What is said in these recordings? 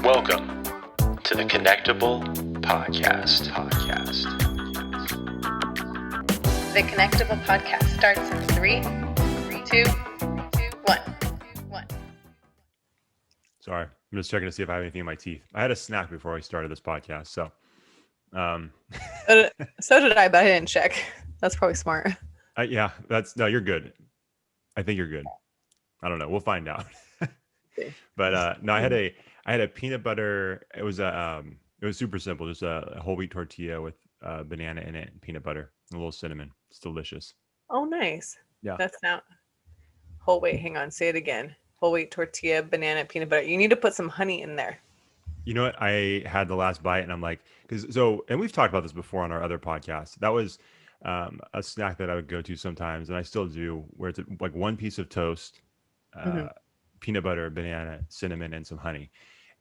Welcome to the Connectable podcast. The Connectable podcast starts in 3, 2, 1. Sorry, I'm just checking to see if I have anything in my teeth. I had a snack before I started this podcast, so. So did I, but I didn't check. That's probably smart. Yeah, no, you're good. I think you're good. I don't know. We'll find out. But no, I had a peanut butter. It was super simple. Just a whole wheat tortilla with banana in it, and peanut butter, and a little cinnamon. It's delicious. Oh, nice. Yeah. That's not whole wheat. Hang on. Say it again. Whole wheat tortilla, banana, peanut butter. You need to put some honey in there. You know what? I had the last bite, and I'm like, and we've talked about this before on our other podcast. That was a snack that I would go to sometimes, and I still do, where it's like one piece of toast, peanut butter, banana, cinnamon, and some honey.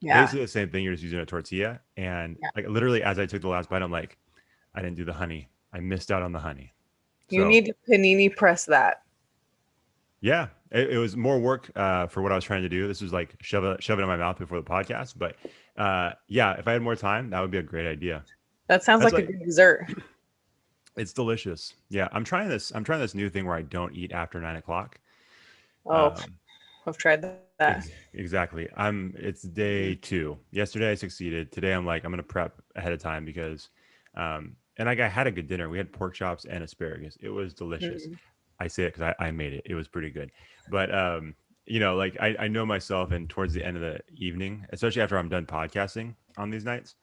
Yeah. Basically the same thing. You're just using a tortilla, and like literally, as I took the last bite, I'm like, I didn't do the honey. I missed out on the honey. You need to panini press that. Yeah, it was more work for what I was trying to do. This was like shove it in my mouth before the podcast. But yeah, if I had more time, that would be a great idea. That sounds like a good dessert. It's delicious. Yeah, I'm trying this new thing where I don't eat after 9 o'clock. Oh, I've tried that. Exactly. It's day 2. Yesterday I succeeded. Today I'm like, I'm gonna prep ahead of time because and like I had a good dinner. We had pork chops and asparagus. It was delicious. I say it because I made it. It was pretty good. But like I know myself, and towards the end of the evening, especially after I'm done podcasting on these nights,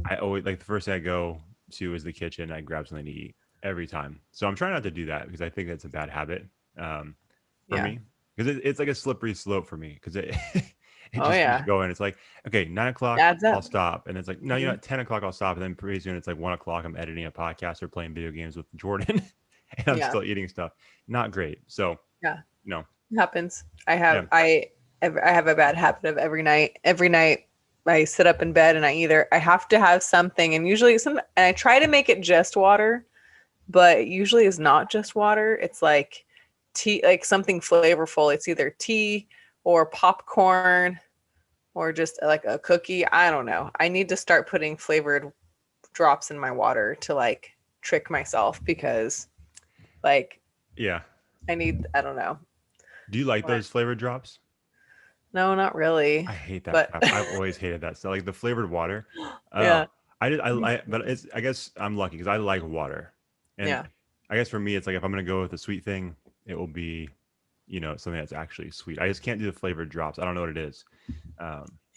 I always like the first thing I go to is the kitchen. I grab something to eat every time. So I'm trying not to do that because I think that's a bad habit for me. Because it's like a slippery slope for me because it keeps going. It's like, okay, 9 o'clock, I'll stop. And it's like, no, 10 o'clock, I'll stop. And then pretty soon it's like 1 o'clock, I'm editing a podcast or playing video games with Jordan. And I'm still eating stuff. Not great. So no, it happens. I have a bad habit of every night I sit up in bed and I have to have something, and usually and I try to make it just water, but it usually is not just water. It's like tea, like something flavorful. It's either tea or popcorn or just like a cookie. I don't know. I need to start putting flavored drops in my water to like trick myself because I don't know. Do you like those flavored drops? No, not really. I hate that crap. I've always hated that. So like the flavored water. Yeah. But I guess I'm lucky because I like water. And I guess for me, it's like if I'm going to go with a sweet thing, it will be, something that's actually sweet. I just can't do the flavored drops. I don't know what it is.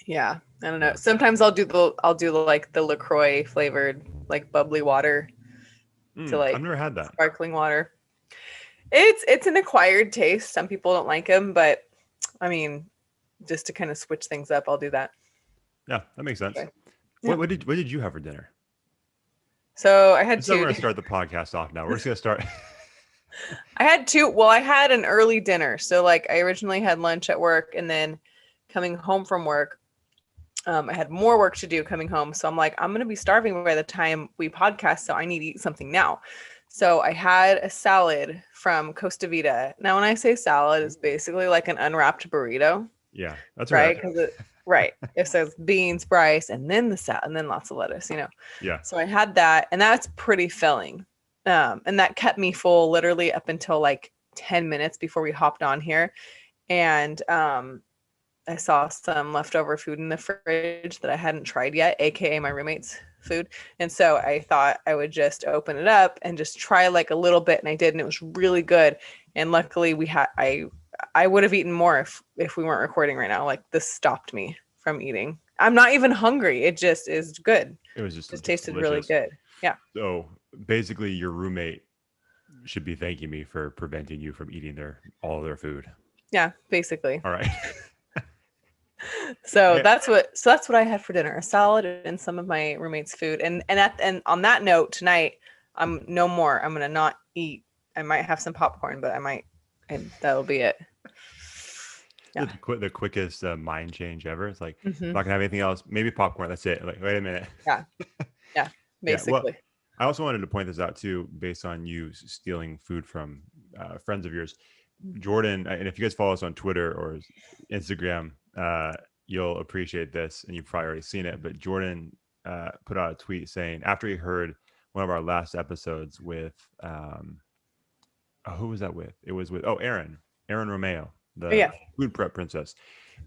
Yeah. I don't know. Sometimes I'll do like the LaCroix flavored, like bubbly water to like, I've never had that. Sparkling water. It's an acquired taste. Some people don't like them, but I mean, just to kind of switch things up, I'll do that. Yeah, that makes sense. Okay. Yeah. What did you have for dinner? So I had 2. We're going to start the podcast off now. We're just going to start. I had 2. Well, I had an early dinner. So like I originally had lunch at work, and then coming home from work, I had more work to do coming home. So I'm like, I'm going to be starving by the time we podcast. So I need to eat something now. So I had a salad from Costa Vida. Now, when I say salad, it's basically like an unwrapped burrito. Yeah, that's right. It says beans, rice, and then the salad, and then lots of lettuce, Yeah. So I had that, and that's pretty filling. And that kept me full literally up until like 10 minutes before we hopped on here. And I saw some leftover food in the fridge that I hadn't tried yet, aka my roommate's food. And so I thought I would just open it up and just try like a little bit, and I did, and it was really good. And luckily I would have eaten more if we weren't recording right now. Like this stopped me from eating. I'm not even hungry. It just is good. It was just tasted delicious. Really good. Yeah. So basically your roommate should be thanking me for preventing you from eating all of their food. Yeah, basically. All right. So that's what I had for dinner: a salad and some of my roommate's food. And on that note, tonight I'm no more. I'm gonna not eat. I might have some popcorn, but and that'll be it. Yeah. The quickest mind change ever. It's like I'm not gonna have anything else. Maybe popcorn. That's it. Like, wait a minute. Yeah. Basically. Well, I also wanted to point this out too, based on you stealing food from friends of yours. Jordan, and if you guys follow us on Twitter or Instagram, you'll appreciate this, and you've probably already seen it, but Jordan put out a tweet saying after he heard one of our last episodes with who was that with? It was with Erin Romeo, the food prep princess.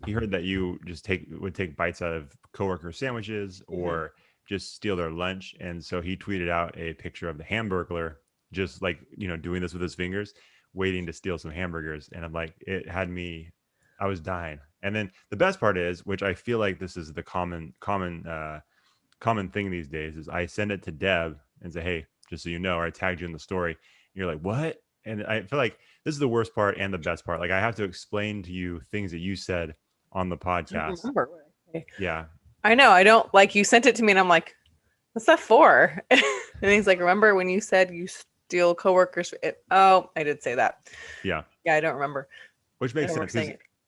He heard that you just would take bites out of coworker sandwiches or just steal their lunch, and so he tweeted out a picture of the Hamburglar just like doing this with his fingers, waiting to steal some hamburgers. And I'm like, it had me, I was dying. And then the best part is, which I feel like this is the common thing these days, is I send it to Deb and say, hey, just so you know, or I tagged you in the story. And you're like, what? And I feel like this is the worst part and the best part. Like I have to explain to you things that you said on the podcast. Yeah. I know. I don't like, you sent it to me and I'm like, what's that for? And he's like, remember when you said you steal coworkers? I did say that. Yeah. Yeah. I don't remember. Which makes sense.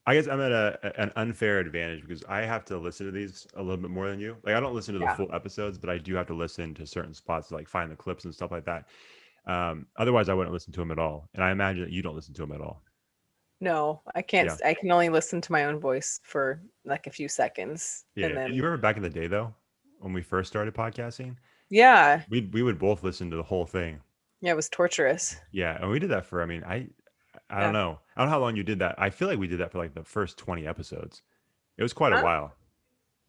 I guess I'm at an unfair advantage because I have to listen to these a little bit more than you. Like I don't listen to the full episodes, but I do have to listen to certain spots to like find the clips and stuff like that. Otherwise I wouldn't listen to them at all. And I imagine that you don't listen to them at all. No, I can't. Yeah. I can only listen to my own voice for like a few seconds. Yeah. And then... You remember back in the day though, when we first started podcasting? Yeah. We would both listen to the whole thing. Yeah, it was torturous. Yeah. And we did that for, I don't know. I don't know how long you did that. I feel like we did that for like the first 20 episodes. It was quite a while.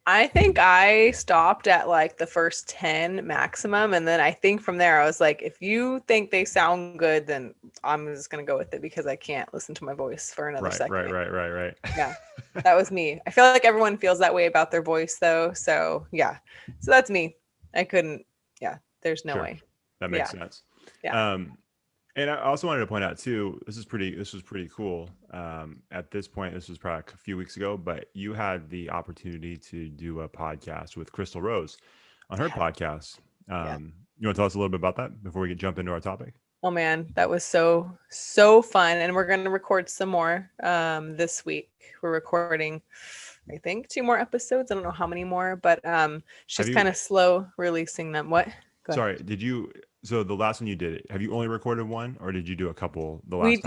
I think I stopped at like the first 10 maximum. And then I think from there, I was like, if you think they sound good, then I'm just going to go with it because I can't listen to my voice for another second. Right. Yeah, that was me. I feel like everyone feels that way about their voice though. So yeah, so that's me. I couldn't, there's no way. That makes sense. Yeah. And I also wanted to point out too, this was pretty cool. At this point, this was probably a few weeks ago, but you had the opportunity to do a podcast with Crystal Rose on her podcast. You want to tell us a little bit about that before we jump into our topic? Oh man, that was so fun. And we're going to record some more this week. We're recording, I think, 2 more episodes. I don't know how many more, but she's kind of slow releasing them. What? Sorry, so the last one you did, have you only recorded one or did you do a couple the last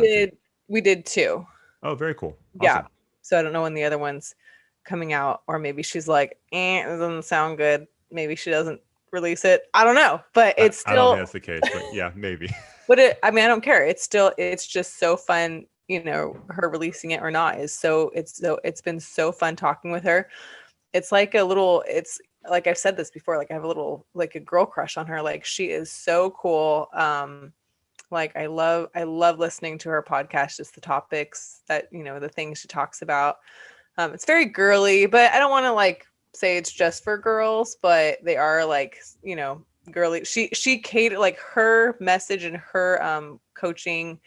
We did 2. Oh, very cool. Awesome. Yeah. So I don't know when the other one's coming out, or maybe she's like, it doesn't sound good. Maybe she doesn't release it. I don't know, but it's still. I don't think that's the case, but yeah, maybe. But I don't care. It's just so fun, her releasing it or not it's been so fun talking with her. It's like it's like I've said this before, like I have a little, like a girl crush on her. Like she is so cool. Like I love listening to her podcast, just the topics that, the things she talks about. It's very girly, but I don't want to like say it's just for girls, but they are like, girly. She catered, like her message and her coaching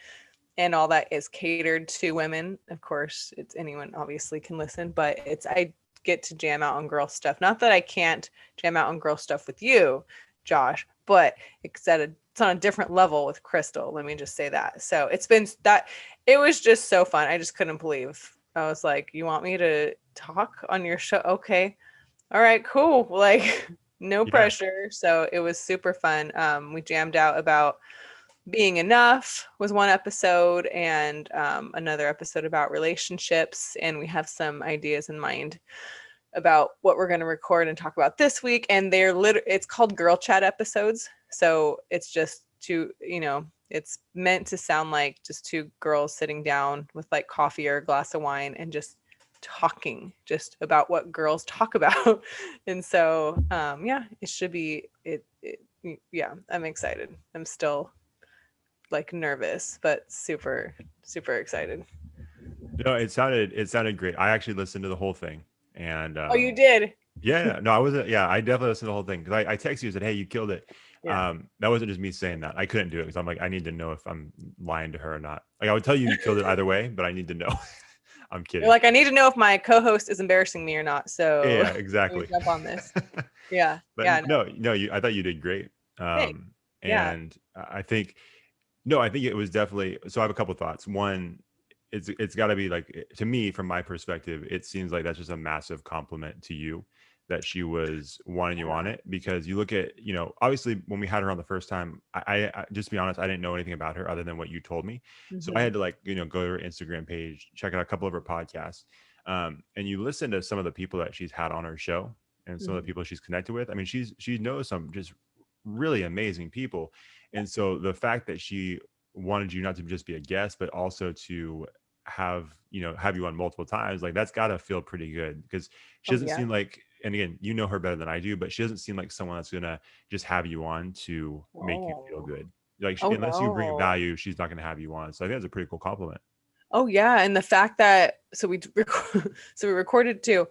and all that is catered to women. Of course, it's anyone obviously can listen, but I get to jam out on girl stuff. Not that I can't jam out on girl stuff with you, Josh, but it's on a different level with Crystal. Let me just say that. So it was just so fun. I just couldn't believe. I was like, you want me to talk on your show? Okay. All right, cool. Like no pressure. So it was super fun. We jammed out about being enough was one episode, and another episode about relationships. And we have some ideas in mind about what we're going to record and talk about this week. And it's called Girl Chat episodes. So it's just it's meant to sound like just 2 girls sitting down with like coffee or a glass of wine and just talking just about what girls talk about. And so it should be I'm excited. I'm still like nervous, but super excited. No, it sounded great. I actually listened to the whole thing. And oh, you did? Yeah, no, I wasn't. Yeah, I definitely listened to the whole thing because I texted you and said, hey, you killed it. Yeah. That wasn't just me saying that. I couldn't do it because I'm like, I need to know if I'm lying to her or not. Like I would tell you killed it either way, but I need to know. I'm kidding. You're like, I need to know if my co-host is embarrassing me or not. So yeah, exactly. Jump on this. Yeah. But yeah. No, I thought you did great. And I think it was definitely. So I have a couple thoughts. One, it's got to be like, to me, from my perspective, it seems like that's just a massive compliment to you that she was wanting you on it, because you look at, obviously when we had her on the first time, I just to be honest, I didn't know anything about her other than what you told me. Mm-hmm. So I had to go to her Instagram page, check out a couple of her podcasts. And you listen to some of the people that she's had on her show and some of the people she's connected with. I mean, she knows some just really amazing people. And so the fact that she wanted you not to just be a guest, but also to have you on multiple times, like that's got to feel pretty good, because she doesn't seem like, and again, you know her better than I do, but she doesn't seem like someone that's gonna just have you on to make you feel good. Like unless you bring value, she's not gonna have you on. So I think that's a pretty cool compliment. Oh yeah, and the fact that we recorded too,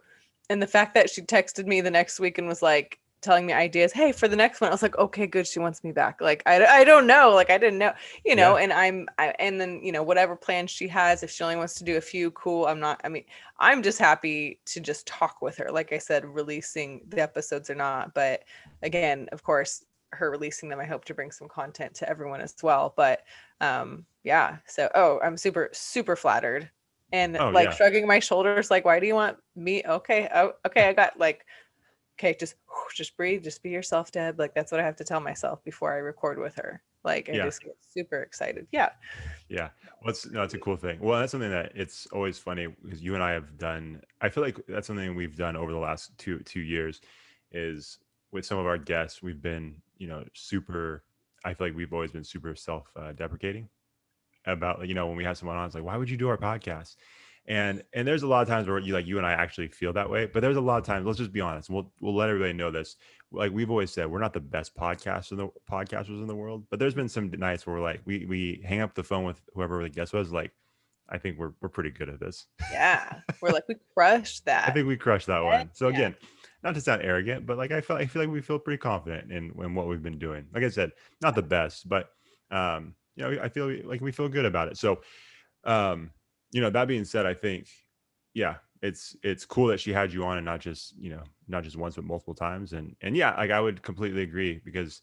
and the fact that she texted me the next week and was like telling me ideas. Hey, for the next one, I was like, okay, good. She wants me back. Like I don't know, like I didn't know, and and then whatever plans she has, if she only wants to do a few, cool. I'm just happy to just talk with her. Like I said, releasing the episodes or not, but again, of course, her releasing them, I hope to bring some content to everyone as well. But yeah, so I'm super flattered, and shrugging my shoulders, like, why do you want me? Okay, I got like, okay, just breathe, just be yourself, Deb. Like that's what I have to tell myself before I record with her. Like I just get super excited. Yeah. Well, it's a cool thing. Well, that's something that it's always funny, because you and I have done, I feel like that's something we've done over the last two years, is with some of our guests, we've been, super, I feel like we've always been super self-deprecating about, when we have someone on, it's like, why would you do our podcast? And there's a lot of times where you and I actually feel that way, but there's a lot of times, let's just be honest. We'll let everybody know this. Like we've always said, we're not the best podcasters in the world, but there's been some nights where like we hang up the phone with whoever the guest was. Like, I think we're pretty good at this. Yeah, we're like, we crushed that. I think we crushed that one. So again, not to sound arrogant, but like I feel like we feel pretty confident in what we've been doing. Like I said, not the best, but I feel like we feel good about it. So that being said, I think, it's cool that she had you on, and not just once, but multiple times. And yeah, like I would completely agree, because,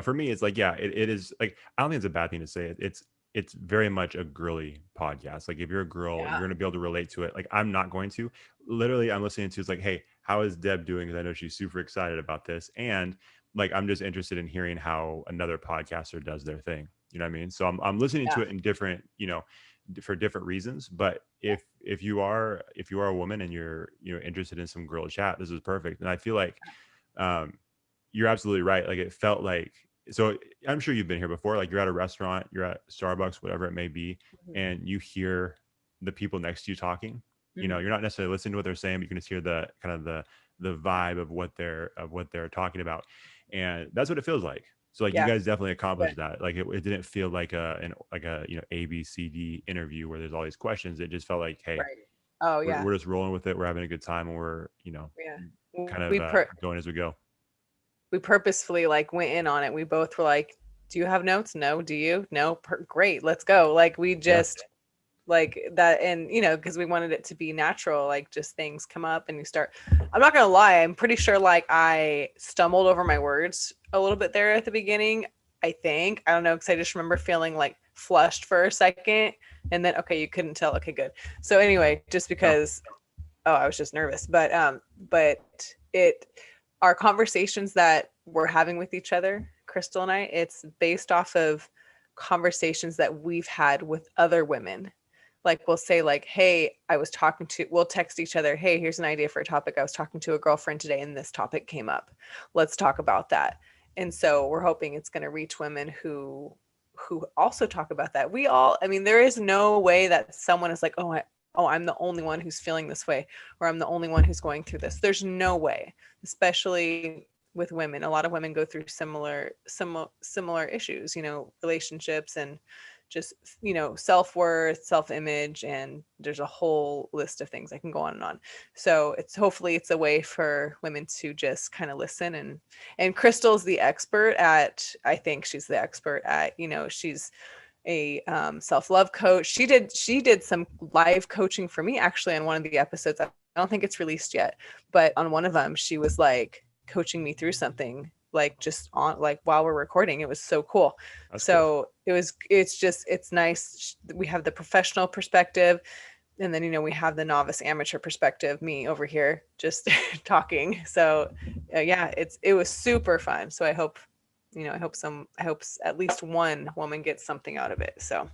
for me, it's like, it is like, I don't think it's a bad thing to say it. It's very much a girly podcast. Like if you're a girl, you're going to be able to relate to it. Like I'm not going to. Literally, I'm listening to, it's like, hey, how is Deb doing? Because I know she's super excited about this. And like, I'm just interested in hearing how another podcaster does their thing. You know what I mean? So I'm listening to it in different, for different reasons. But if you are a woman and you're interested in some girl chat, this is perfect. And I feel like you're absolutely right. Like it felt like, so I'm sure you've been here before, like you're at a restaurant, you're at Starbucks, whatever it may be, and you hear the people next to you talking. You're not necessarily listening to what they're saying, but you can just hear the kind of the vibe of what they're talking about. And that's what it feels like. So like you guys definitely accomplished that. Like it didn't feel like a ABCD interview where there's all these questions. It just felt like, hey, we're just rolling with it. We're having a good time, and we're kind of going as we go. We purposefully like went in on it. We both were like, do you have notes? No. Do you? No. Great. Let's go. Like we just like that. And, because we wanted it to be natural, like just things come up and you start, I'm not going to lie. I'm pretty sure like I stumbled over my words a little bit there at the beginning. I think, I don't know. Cause I just remember feeling like flushed for a second, and then, okay, you couldn't tell. Okay, good. So anyway, just because, I was just nervous, but our conversations that we're having with each other, Crystal and I, it's based off of conversations that we've had with other women. Like we'll say like, hey, we'll text each other, hey, here's an idea for a topic. I was talking to a girlfriend today and this topic came up. Let's talk about that. And so we're hoping it's going to reach women who also talk about that. There is no way that someone is like, I'm the only one who's feeling this way, or I'm the only one who's going through this. There's no way, especially with women. A lot of women go through similar issues, relationships and just, self-worth, self-image, and there's a whole list of things. I can go on and on. So hopefully it's a way for women to just kind of listen, and Crystal's the expert at, I think she's the expert at, she's a self-love coach. She did some live coaching for me actually on one of the episodes. I don't think it's released yet, but on one of them she was like coaching me through something, like just on like while we're recording. It was so cool. That's cool. It's nice. We have the professional perspective, and then we have the novice amateur perspective, me over here just talking. So it was super fun. So I hope I hope at least one woman gets something out of it. So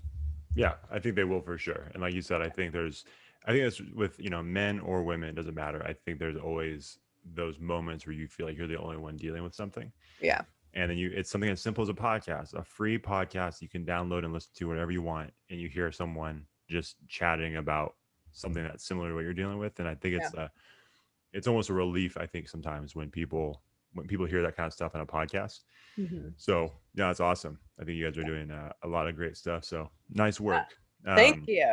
yeah, I think they will for sure. And like you said, I think there's I think that's with, men or women, it doesn't matter. I think there's always those moments where you feel like you're the only one dealing with something. Yeah. And then it's something as simple as a podcast, a free podcast you can download and listen to whenever you want. And you hear someone just chatting about something that's similar to what you're dealing with. And I think it's almost a relief, I think, sometimes when people hear that kind of stuff on a podcast. Mm-hmm. So yeah, it's awesome. I think you guys are doing a lot of great stuff. So nice work. Thank you.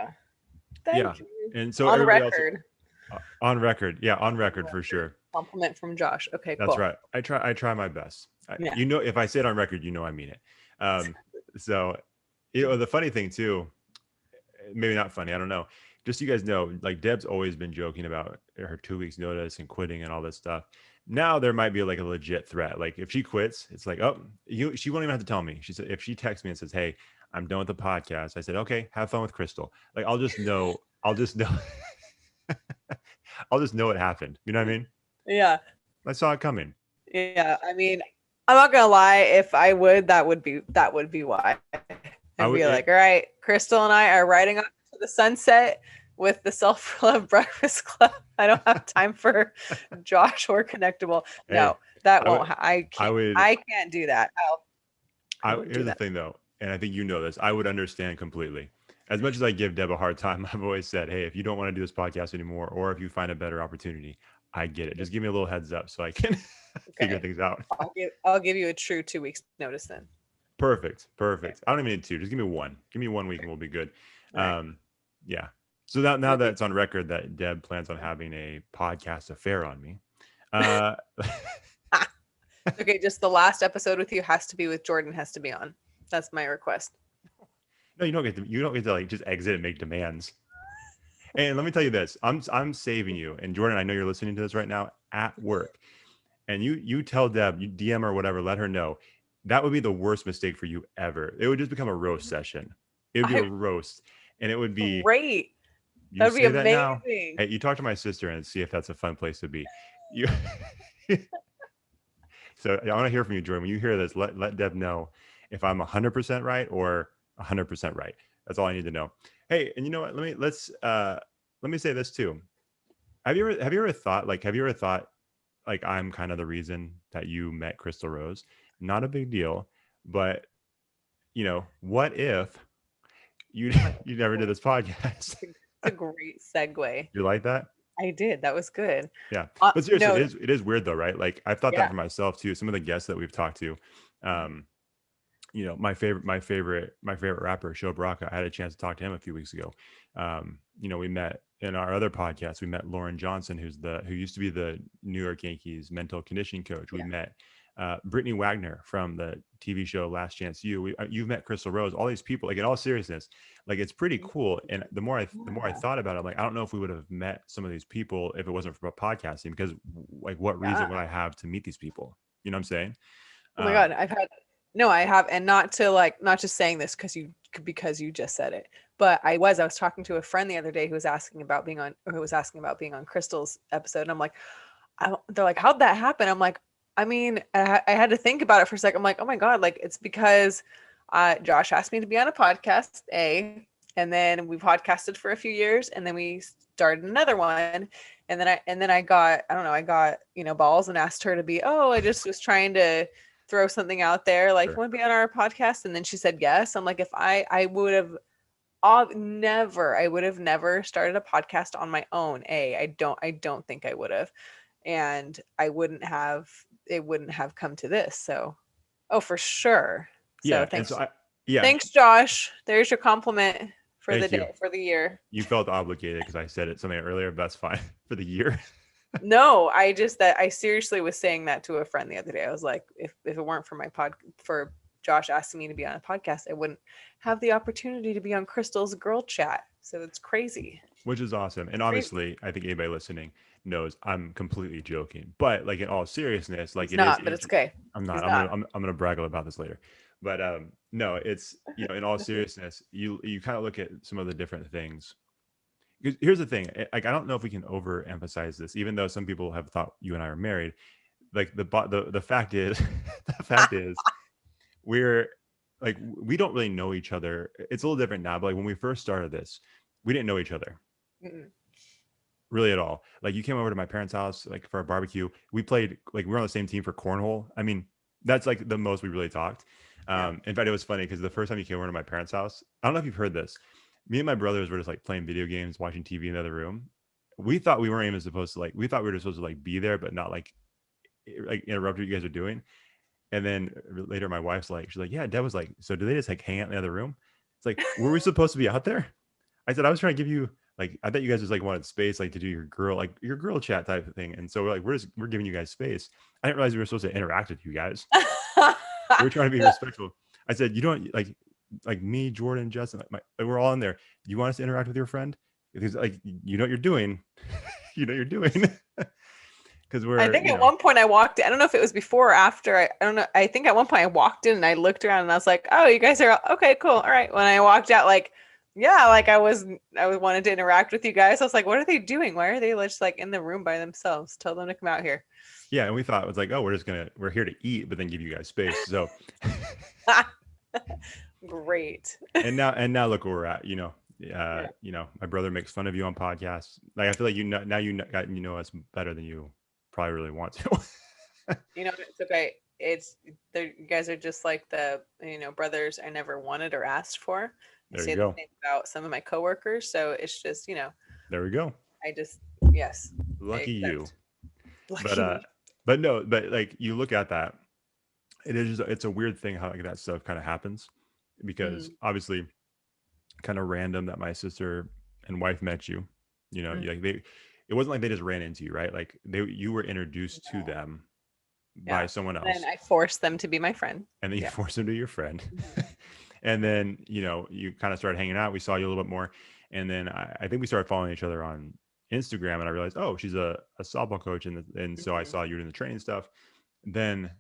Thank you. And so on everybody record. Else, on record. Yeah, on record for sure. Compliment from Josh. Okay, that's cool. right. I try my best. If I say it on record, I mean it. So the funny thing too, maybe not funny, I don't know, just so you guys know, like Deb's always been joking about her 2 weeks notice and quitting and all this stuff. Now there might be like a legit threat. Like if she quits, it's like, she won't even have to tell me. She said, if she texts me and says, hey, I'm done with the podcast, I said, okay, have fun with Crystal. Like I'll just know I'll just know it happened. You know what I mean? Yeah. I saw it coming. Yeah. I mean, I'm not gonna lie, if I would, that would be why. I'd be like, all right, Crystal and I are riding off to the sunset with the Self-Love Breakfast Club. I don't have time for Josh or Connectable. Hey, no, that won't. I can't do that. Here's the thing, though, and I think you know this. I would understand completely. As much as I give Deb a hard time, I've always said, hey, if you don't want to do this podcast anymore, or if you find a better opportunity, I get it. Just give me a little heads up so I can figure things out. I'll give you a true 2 weeks notice then. Perfect. I don't even need 2. Just give me 1. Give me 1 week and we'll be good. Right. Yeah. So now that it's on record that Deb plans on having a podcast affair on me. Okay, just the last episode with you has to be with Jordan, has to be on. That's my request. No, you don't get to like just exit and make demands. And let me tell you this, I'm saving you. And Jordan, I know you're listening to this right now at work. And you tell Deb, you DM her or whatever, let her know. That would be the worst mistake for you ever. It would just become a roast session. It would be a roast. And it would be great. That would be amazing. Now. Hey, you talk to my sister and see if that's a fun place to be. So I want to hear from you, Jordan. When you hear this, let Deb know if I'm 100% right or 100% right. That's all I need to know. Hey, and you know what? Let me say this too. Have you ever thought like I'm kind of the reason that you met Crystal Rose? Not a big deal, but what if you never did this podcast? It's a great segue. You like that? I did. That was good. Yeah. But seriously, it is weird though, right? Like I've thought that for myself too. Some of the guests that we've talked to, my favorite rapper, Show Baraka, I had a chance to talk to him a few weeks ago. We met in our other podcast, we met Lauren Johnson, who used to be the New York Yankees mental conditioning coach. We met Brittany Wagner from the TV show Last Chance U. You've met Crystal Rose, all these people, like in all seriousness, like it's pretty cool. And the more I thought about it, I'm like, I don't know if we would have met some of these people if it wasn't for podcasting, because like what reason would I have to meet these people? You know what I'm saying? Oh my God. I have. And not just saying this because you just said it, but I was talking to a friend the other day who was asking about being on Crystal's episode. And I'm like, they're like, how'd that happen? I'm like, I mean, I had to think about it for a second. I'm like, oh my God, like it's because Josh asked me to be on a podcast, and then we podcasted for a few years, and then we started another one, and then I got balls and asked her to be. I just was trying to throw something out there, like, want to be on our podcast, and then she said yes. I'm like, if I would have never started a podcast on my own. I don't think I would have, and it wouldn't have come to this. So, for sure. So thanks. Thanks, Josh. There's your compliment for for the year. You felt obligated because I said something earlier, but that's fine. For the year. No, I seriously was saying that to a friend the other day. I was like, if it weren't for Josh asking me to be on a podcast, I wouldn't have the opportunity to be on Crystal's Girl Chat. So it's crazy. Which is awesome. And obviously, I think anybody listening knows I'm completely joking. But like in all seriousness, like it's okay. I'm not. I'm gonna brag about this later. But no, it's in all seriousness, you kind of look at some of the different things. Because here's the thing, like I don't know if we can overemphasize this, even though some people have thought you and I are married. Like the fact is, we're like, we don't really know each other. It's a little different now, but like when we first started this, we didn't know each other. Mm-mm. really at all. Like you came over to my parents' house like for a barbecue. We played like we were on the same team for cornhole. I mean, that's like the most we really talked. In fact, it was funny because the first time you came over to my parents' house, I don't know if you've heard this. Me and my brothers were just like playing video games, watching TV in the other room. We thought we weren't even supposed to like. We thought we were supposed to like be there, but not like interrupt what you guys are doing. And then later, my wife's like, she's like, yeah, Deb was like, so do they just like hang out in the other room? It's like, were we supposed to be out there? I said, I was trying to give you like, I thought you guys just like wanted space, like to do your girl chat type of thing. And so we're giving you guys space. I didn't realize we were supposed to interact with you guys. We're trying to be respectful. I said, you don't like me, Jordan, Justin, we're all in there. You want us to interact with your friend? Because like, you know what you're doing. You know what you're doing. Because I think at one point I walked in, I don't know if it was before or after. I don't know. I think at one point I walked in and I looked around and I was like, oh, you guys are okay, cool. All right. When I walked out, like, yeah, like I wanted to interact with you guys. I was like, what are they doing? Why are they just like in the room by themselves? Tell them to come out here. Yeah. And we thought it was like, oh, we're here to eat, but then give you guys space. So great. And now look where we're at, my brother makes fun of you on podcasts. Like, I feel like you know us better than you probably really want to. It's okay. You guys are just like the brothers I never wanted or asked for. I say the same about some of my coworkers, so it's just there we go. Yes, lucky you. Lucky but like you look at that, it's a weird thing how like that stuff kind of happens, because obviously kind of random that my sister and wife met you, it wasn't like they just ran into you, right? Like you were introduced to them by someone else. And I forced them to be my friend. And then you forced them to be your friend. And then, you kind of started hanging out. We saw you a little bit more. And then I think we started following each other on Instagram, and I realized, oh, she's a softball coach. And so I saw you doing the training stuff. Then,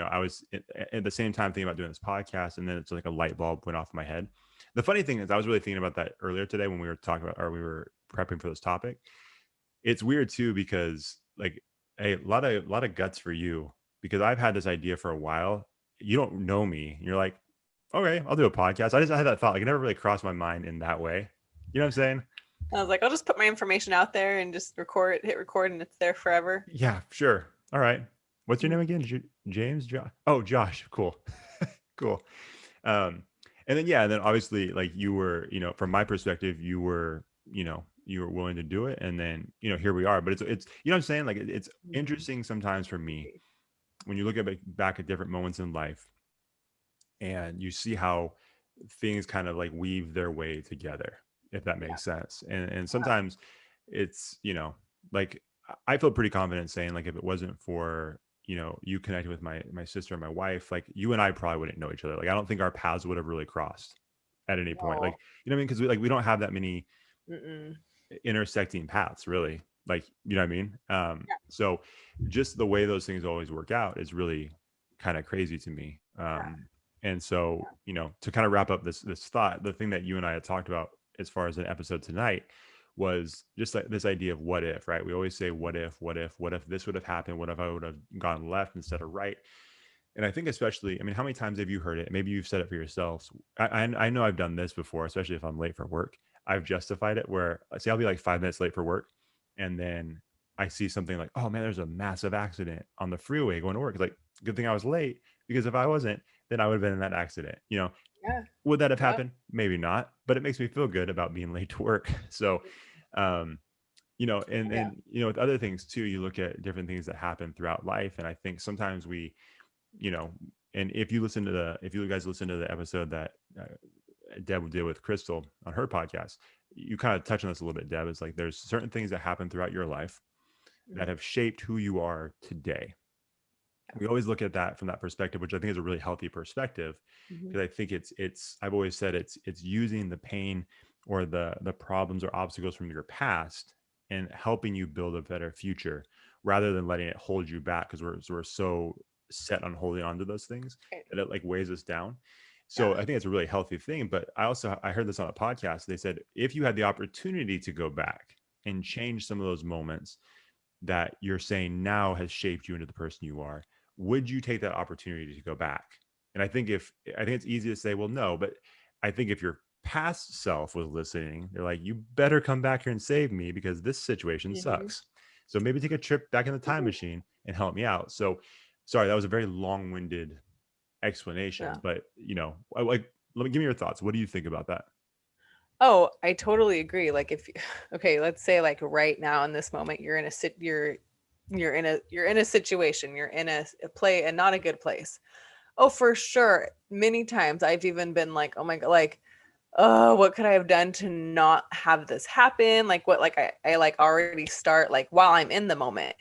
I was at the same time thinking about doing this podcast, and then it's like a light bulb went off in my head. The funny thing is I was really thinking about that earlier today when we were talking about, or we were prepping for this topic. It's weird too, because like a lot of guts for you, because I've had this idea for a while. You don't know me. You're like, okay, I'll do a podcast. I had that thought. Like, it never really crossed my mind in that way. You know what I'm saying? I was like, I'll just put my information out there and just hit record, and it's there forever. Yeah, sure. All right. What's your name again? James? Josh? Oh, Josh. Cool. Cool. And then obviously, like, you were, from my perspective, you were willing to do it. And then, here we are. But it's you know what I'm saying? Like, it's interesting sometimes for me when you look back at different moments in life, and you see how things kind of like weave their way together, if that makes sense. And sometimes it's, like, I feel pretty confident saying, like, if it wasn't for, you connecting with my sister and my wife, like, you and I probably wouldn't know each other. Like, I don't think our paths would have really crossed at any point. Like, you know what I mean? Because we don't have that many intersecting paths, really. Like, you know what I mean? So just the way those things always work out is really kind of crazy to me. And so, to kind of wrap up this thought, the thing that you and I had talked about as far as an episode tonight was just like this idea of what if, right? We always say, what if this would have happened? What if I would have gone left instead of right? And I think especially, I mean, how many times have you heard it? Maybe you've said it for yourselves. I know I've done this before, especially if I'm late for work. I've justified it where, say, I'll be like 5 minutes late for work, and then I see something like, oh man, there's a massive accident on the freeway going to work. It's like, good thing I was late, because if I wasn't, then I would have been in that accident. Would that have happened? Maybe not, but it makes me feel good about being late to work. So, and with other things too, you look at different things that happen throughout life. And I think sometimes we, and if you guys listen to the episode that Deb did with Crystal on her podcast, you kind of touch on this a little bit, Deb. It's like, there's certain things that happen throughout your life that have shaped who you are today. We always look at that from that perspective, which I think is a really healthy perspective, because I think I've always said it's using the pain or the problems or obstacles from your past and helping you build a better future, rather than letting it hold you back, because we're so set on holding on to those things that it like weighs us down. So I think it's a really healthy thing. But I heard this on a podcast. They said, if you had the opportunity to go back and change some of those moments that you're saying now has shaped you into the person you are, would you take that opportunity to go back? And I think it's easy to say, well, no, but I think if you're past self was listening, they're like, you better come back here and save me because this situation Mm-hmm. sucks. So maybe take a trip back in the time machine and help me out. So sorry, that was a very long-winded explanation, Yeah. but like, let me give me your thoughts. What do you think about that? Oh, I totally agree. Like if okay, let's say like right now in this moment you're in a you're in a situation, you're in a play and not a good place. Oh, for sure. Many times I've even been like, oh my God, like, oh, what could I have done to not have this happen? Like what, like I like already start like while I'm in the moment,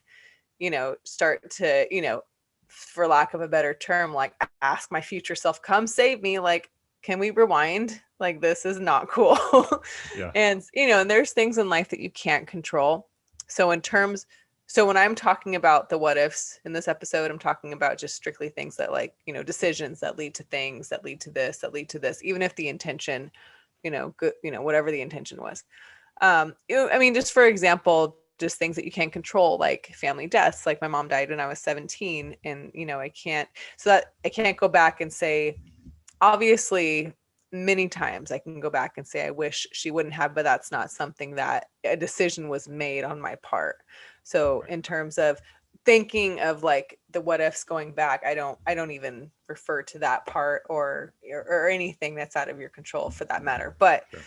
start to, for lack of a better term, like ask my future self, come save me. Like, can we rewind? Like, this is not cool. Yeah. And, and there's things in life that you can't control. So so when I'm talking about the what ifs in this episode, I'm talking about just strictly things that like, decisions that lead to things that lead to this, even if the intention, good, whatever the intention was. I mean, just for example, just things that you can't control, like family deaths. Like my mom died when I was 17, and I can't go back and say, obviously, many times I can go back and say I wish she wouldn't have, but that's not something that a decision was made on my part. So in terms of thinking of like the what ifs going back, I don't even refer to that part or anything that's out of your control for that matter. But Sure.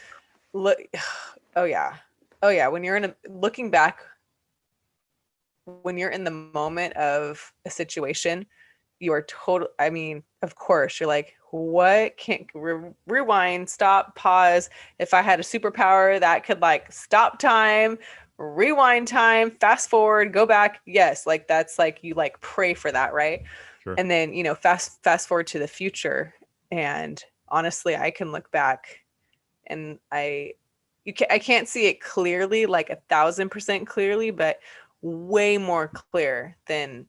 look, oh yeah, when you're looking back, when you're in the moment of a situation, you are total. I mean, of course, you're like, what can't rewind, stop, pause. If I had a superpower that could like stop time, rewind time, fast forward, go back. Yes, like that's like you like pray for that, right? Sure. And then, fast forward to the future. And honestly, I can look back and I can't see it clearly, like 1,000% clearly, but way more clear than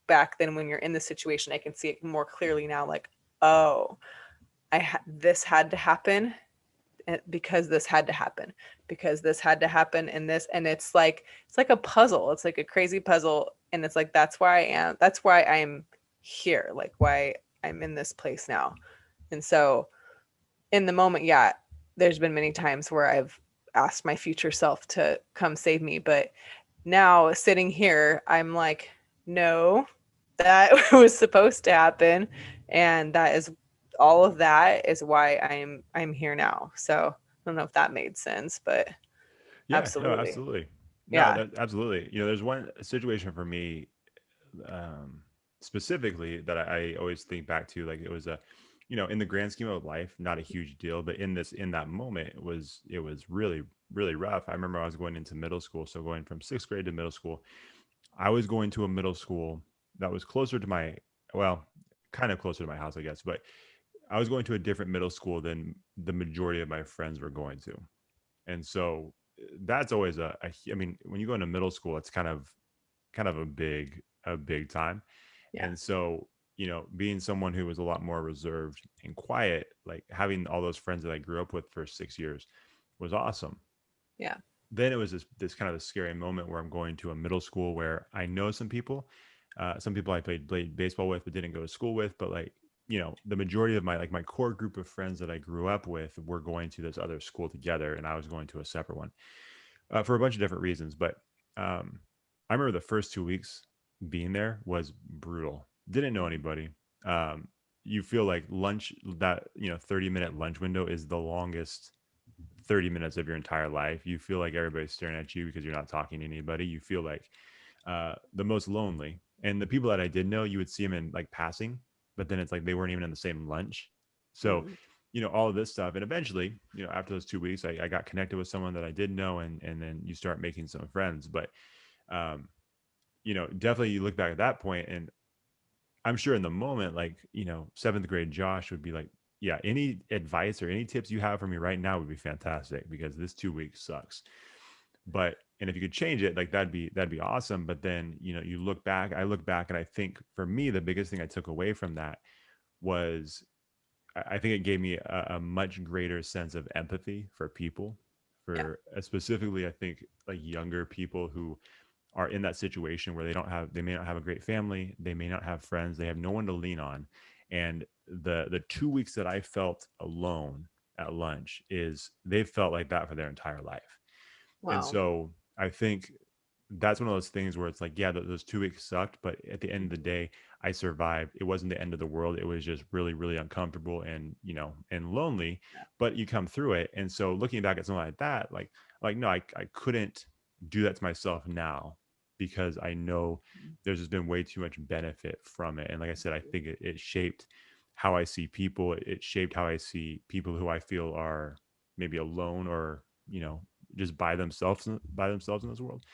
back then when you're in the situation. I can see it more clearly now, like, oh, this had to happen because this had to happen because this had to happen and it's like a puzzle. It's like a crazy puzzle, and it's like that's why I'm here, like why I'm in this place now. And so in the moment, yeah, there's been many times where I've asked my future self to come save me, but now sitting here, I'm like, no, that was supposed to happen, and that is all of that is why I'm here now. So I don't know if that made sense, but Yeah, no, absolutely, absolutely. No, yeah, that absolutely. There's one situation for me, um, specifically that I always think back to. Like it was in the grand scheme of life, not a huge deal, but in that moment, it was really really rough. I remember I was going into middle school, so going from sixth grade to middle school, I was going to a middle school that was closer to well, kind of closer to my house, I guess, but I was going to a different middle school than the majority of my friends were going to. And so that's always I mean, when you go into middle school, it's kind of a big time. yeah, And so, being someone who was a lot more reserved and quiet, like having all those friends that I grew up with for 6 years was awesome. yeah, Then it was this kind of a scary moment where I'm going to a middle school where I know some people I played baseball with but didn't go to school with, but like the majority of my core group of friends that I grew up with were going to this other school together, and I was going to a separate one for a bunch of different reasons. But I remember the first 2 weeks being there was brutal. Didn't know anybody. Um, you feel like lunch, that 30-minute lunch window is the longest 30 minutes of your entire life. You feel like everybody's staring at you because you're not talking to anybody. You feel like the most lonely. And the people that I did know, you would see them in like passing, but then it's like they weren't even in the same lunch. So, mm, all of this stuff. And eventually, after those 2 weeks, I got connected with someone that I did know, and then you start making some friends. But, um, definitely you look back at that point, and I'm sure in the moment, like, seventh grade Josh would be like, yeah, any advice or any tips you have for me right now would be fantastic because this 2 weeks sucks. But and if you could change it, like that'd be awesome. But then, I look back and I think for me, the biggest thing I took away from that was I think it gave me a much greater sense of empathy for people, yeah, for specifically, I think like younger people who are in that situation where they may not have a great family, they may not have friends, they have no one to lean on. And the 2 weeks that I felt alone at lunch is they've felt like that for their entire life. Wow. And so I think that's one of those things where it's like, yeah, those 2 weeks sucked, but at the end of the day, I survived. It wasn't the end of the world. It was just really, really uncomfortable and, and lonely, but you come through it. And so looking back at something like that, no, I couldn't do that to myself now, because I know there's just been way too much benefit from it. And like I said, I think it shaped how I see people. It shaped how I see people who I feel are maybe alone or, just by themselves in this world.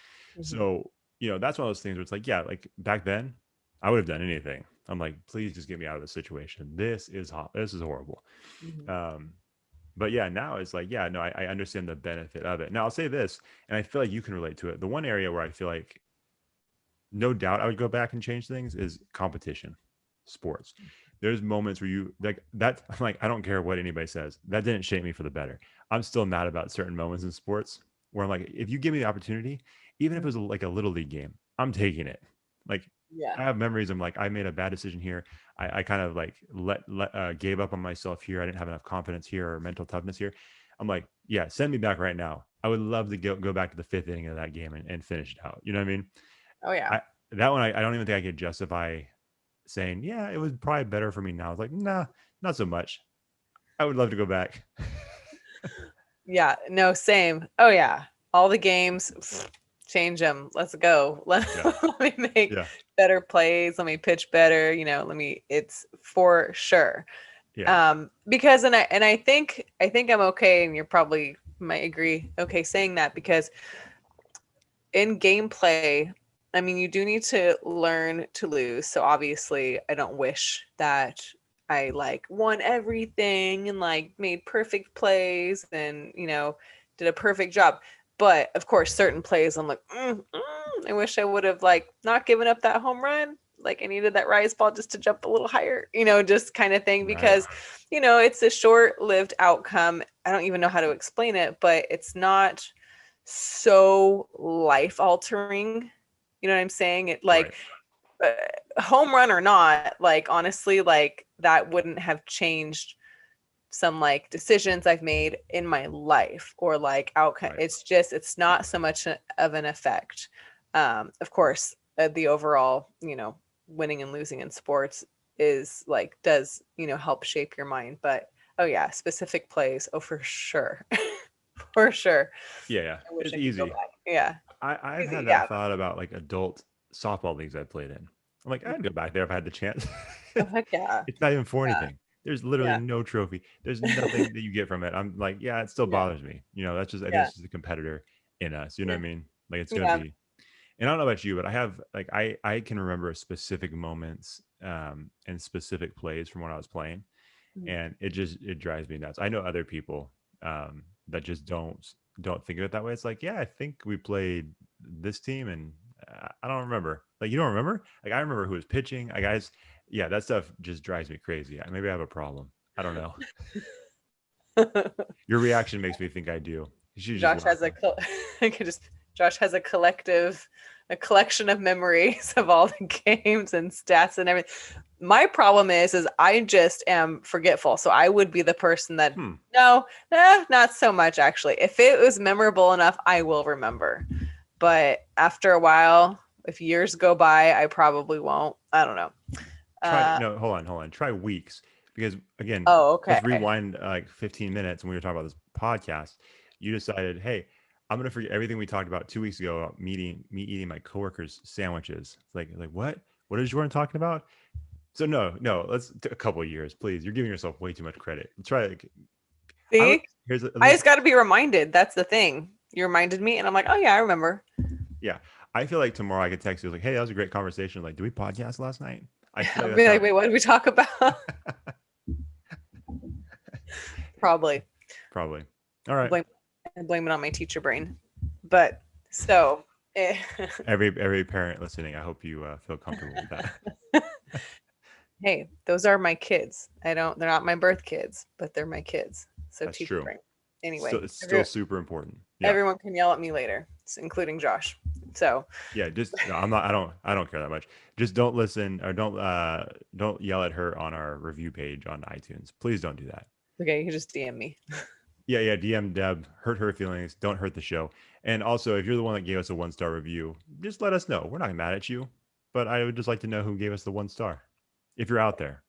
So, that's one of those things where it's like, yeah, like back then I would have done anything. I'm like, please just get me out of this situation. This is hot. This is horrible. But yeah, now it's like, yeah, no, I understand the benefit of it. Now I'll say this, and I feel like you can relate to it. The one area where I feel like no doubt I would go back and change things is competition, sports. There's moments where you like that. I'm like, I don't care what anybody says. That didn't shape me for the better. I'm still mad about certain moments in sports where I'm like, if you give me the opportunity, even if it was like a little league game, I'm taking it. Like, I have memories. I'm like, I made a bad decision here. I kind of like gave up on myself here. I didn't have enough confidence here or mental toughness here. I'm like, yeah, send me back right now. I would love to go back to the 5th inning of that game and finish it out. You know what I mean? Oh yeah. That one, I don't even think I could justify saying, yeah, it was probably better for me now. I was like, nah, not so much. I would love to go back. Yeah, no, same. Oh yeah. All the games, change them. Let's go. Let me make better plays. Let me pitch better. It's for sure. Yeah. Because I think I'm okay, and you're probably might agree. Okay, saying that, because in gameplay, I mean, you do need to learn to lose. So obviously, I don't wish that I like won everything and like made perfect plays and, did a perfect job. But of course, certain plays, I'm like, I wish I would have like not given up that home run. Like I needed that rise ball just to jump a little higher, just kind of thing, because, it's a short-lived outcome. I don't even know how to explain it, but it's not so life-altering. You know what I'm saying? It like home run or not, like honestly, like that wouldn't have changed some like decisions I've made in my life or like outcome. It's not so much of an effect. Of course, the overall, winning and losing in sports is like, does, help shape your mind. But oh yeah, specific plays. Oh, for sure. For sure. Yeah. It's easy. Yeah. I've had that thought about like adult softball leagues I played in. I'm like, I'd go back there if I had the chance. Oh, heck yeah. It's not even for anything. There's literally no trophy. There's nothing that you get from it. I'm like, yeah, it still bothers me. That's just, I think it's just a competitor in us. You know what I mean? Like it's going to be, and I don't know about you, but I have like, I can remember specific moments and specific plays from when I was playing. And it drives me nuts. I know other people that just don't think of it that way. It's like, yeah, I think we played this team and I don't remember. Like, you don't remember? Like, I remember who was pitching. Yeah, that stuff just drives me crazy. Maybe I have a problem. I don't know. Your reaction makes me think I do. Josh has a collection of memories of all the games and stats and everything. My problem is I just am forgetful. So I would be the person that not so much actually. If it was memorable enough, I will remember. But after a while, if years go by, I probably won't. I don't know. Hold on. Try weeks, because again, let's rewind like 15 minutes when we were talking about this podcast. You decided, hey, I'm gonna forget everything we talked about 2 weeks ago about me eating my coworkers' sandwiches. It's like what? What is Jordan talking about? So no, let's a couple of years, please. You're giving yourself way too much credit. Let's try. See, I just got to be reminded. That's the thing. You reminded me, and I'm like, oh yeah, I remember. Yeah, I feel like tomorrow I could text you like, hey, that was a great conversation. Like, did we podcast last night? I'll be like, wait, what did we talk about? Probably. All right. Blame it on my teacher brain. But so every parent listening, I hope you feel comfortable with that. Hey, those are my kids. They're not my birth kids, but they're my kids. So that's teacher true. brain. Anyway, it's still super important. Yeah. Everyone can yell at me later, including Josh. So yeah, I don't care that much. Just don't listen or don't yell at her on our review page on iTunes. Please don't do that. Okay, you can just DM me. Yeah. DM Deb. Hurt her feelings. Don't hurt the show. And also, if you're the one that gave us a 1-star review, just let us know. We're not mad at you, but I would just like to know who gave us the 1 star. If you're out there.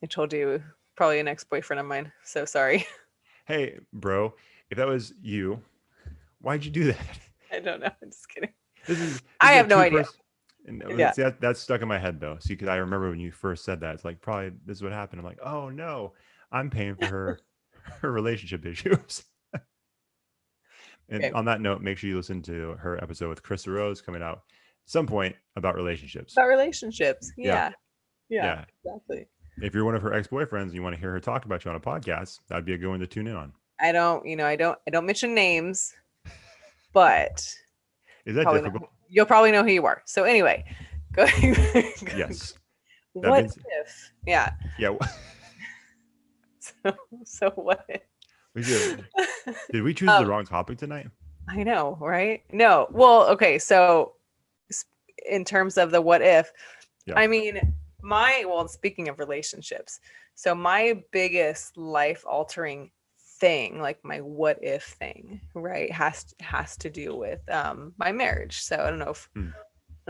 I told you, probably an ex-boyfriend of mine. So sorry. Hey, bro, if that was you, why'd you do that? I don't know. I'm just kidding. I have no idea. Yeah. See, that's stuck in my head though. See, because I remember when you first said that, it's like probably this is what happened. I'm like, oh no, I'm paying for her relationship issues. And Okay. on that note, make sure you listen to her episode with Krista Rose coming out some point about relationships. About relationships. Yeah. Exactly. If you're one of her ex-boyfriends and you want to hear her talk about you on a podcast, that'd be a good one to tune in on. I don't mention names, but is that difficult? You'll probably know who you are. So anyway, go. Yes. What if? Yeah. Yeah. So what if? Did we choose the wrong topic tonight? I know, right? No. Well, okay. So in terms of the what if, I mean, speaking of relationships, so my biggest life altering thing, like my what if thing, right, has to do with my marriage. So I don't know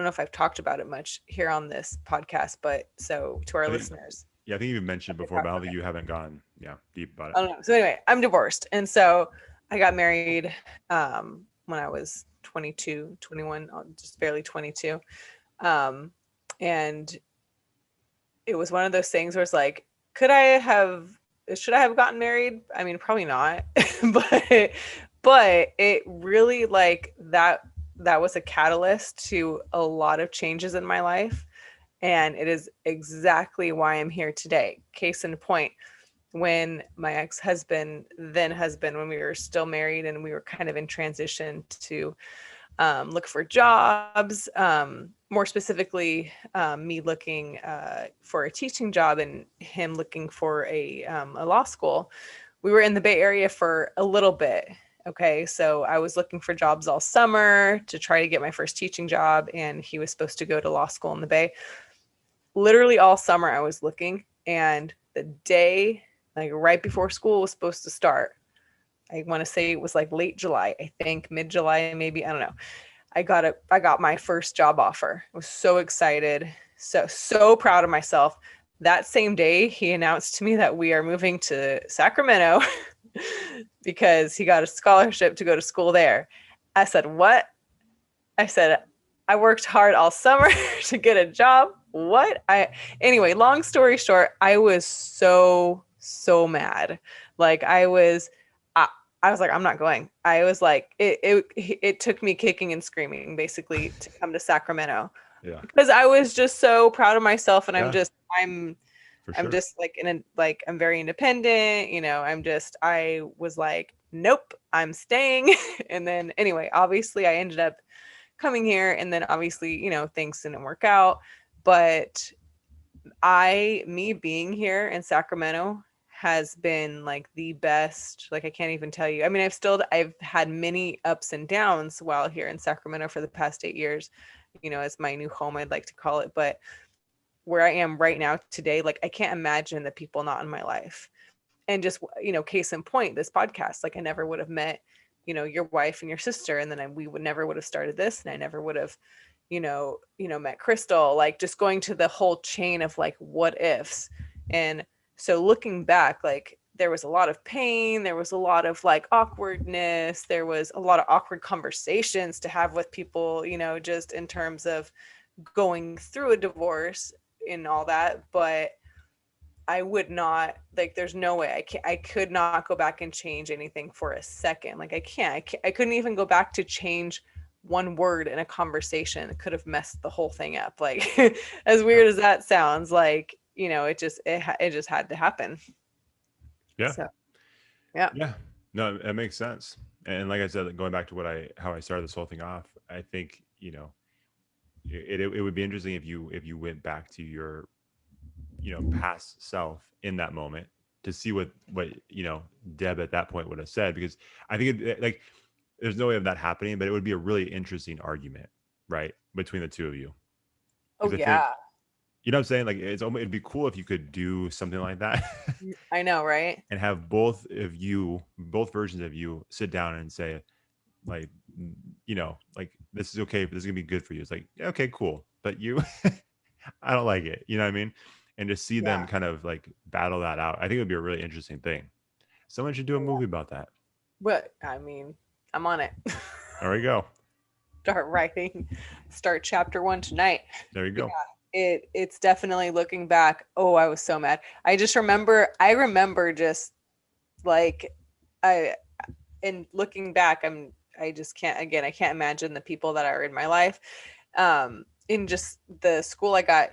if I've talked about it much here on this podcast, but so to our listeners. Yeah, I think you mentioned before, but I don't think you haven't gone deep about it. I don't know. So anyway, I'm divorced. And so I got married when I was 22, 21, just barely 22. And it was one of those things where it's like, should I have gotten married? I mean, probably not, but it really like that was a catalyst to a lot of changes in my life. And it is exactly why I'm here today. Case in point, when my ex-husband, then husband, when we were still married and we were kind of in transition to look for jobs, more specifically, me looking for a teaching job and him looking for a law school. We were in the Bay Area for a little bit. Okay, so I was looking for jobs all summer to try to get my first teaching job, and he was supposed to go to law school in the Bay. Literally all summer I was looking, and the day, like right before school was supposed to start, I want to say it was like late July, I think mid-July, maybe, I don't know. I got my first job offer. I was so excited, so proud of myself. That same day, he announced to me that we are moving to Sacramento because he got a scholarship to go to school there. I said, what? I said, I worked hard all summer to get a job. What? Anyway, long story short, I was so mad. Like I was like, I'm not going. I was like, it took me kicking and screaming basically to come to Sacramento. Yeah. Because I was just so proud of myself, and I'm just like I'm very independent, I was like, nope, I'm staying. And then anyway, obviously I ended up coming here, and then obviously, things didn't work out, but me being here in Sacramento has been like the best. Like, I can't even tell you. I mean, I've had many ups and downs while here in Sacramento for the past 8 years, as my new home, I'd like to call it. But where I am right now today, like, I can't imagine the people not in my life. And just, case in point, this podcast, like I never would have met, your wife and your sister. And then we would never have started this. And I never would have, met Crystal, like just going to the whole chain of like, what ifs. And so looking back, like there was a lot of pain, there was a lot of like awkwardness, there was a lot of awkward conversations to have with people, just in terms of going through a divorce and all that. But I would not, like, there's no way I could not go back and change anything for a second. Like I couldn't even go back to change one word in a conversation. It could have messed the whole thing up. Like as weird as that sounds, like, it just had to happen. Yeah. So, yeah. Yeah. No, it makes sense. And like I said, going back to how I started this whole thing off, I think, it would be interesting if you went back to your, past self in that moment to see what Deb at that point would have said, because I think like there's no way of that happening, but it would be a really interesting argument, right, between the two of you. Oh yeah. You know what I'm saying? Like it'd be cool if you could do something like that. I know, right? And have both versions of you sit down and say, like, like, this is okay, but this is gonna be good for you. It's like, okay, cool. But you I don't like it. You know what I mean? And to see them Yeah. kind of like battle that out, I think it would be a really interesting thing. Someone should do a movie about that. But I mean, I'm on it. There we go. Start chapter 1 tonight. There you go. It's definitely looking back. Oh, I was so mad. I remember just like and looking back, I just can't, again, I can't imagine the people that are in my life. In just the school I got,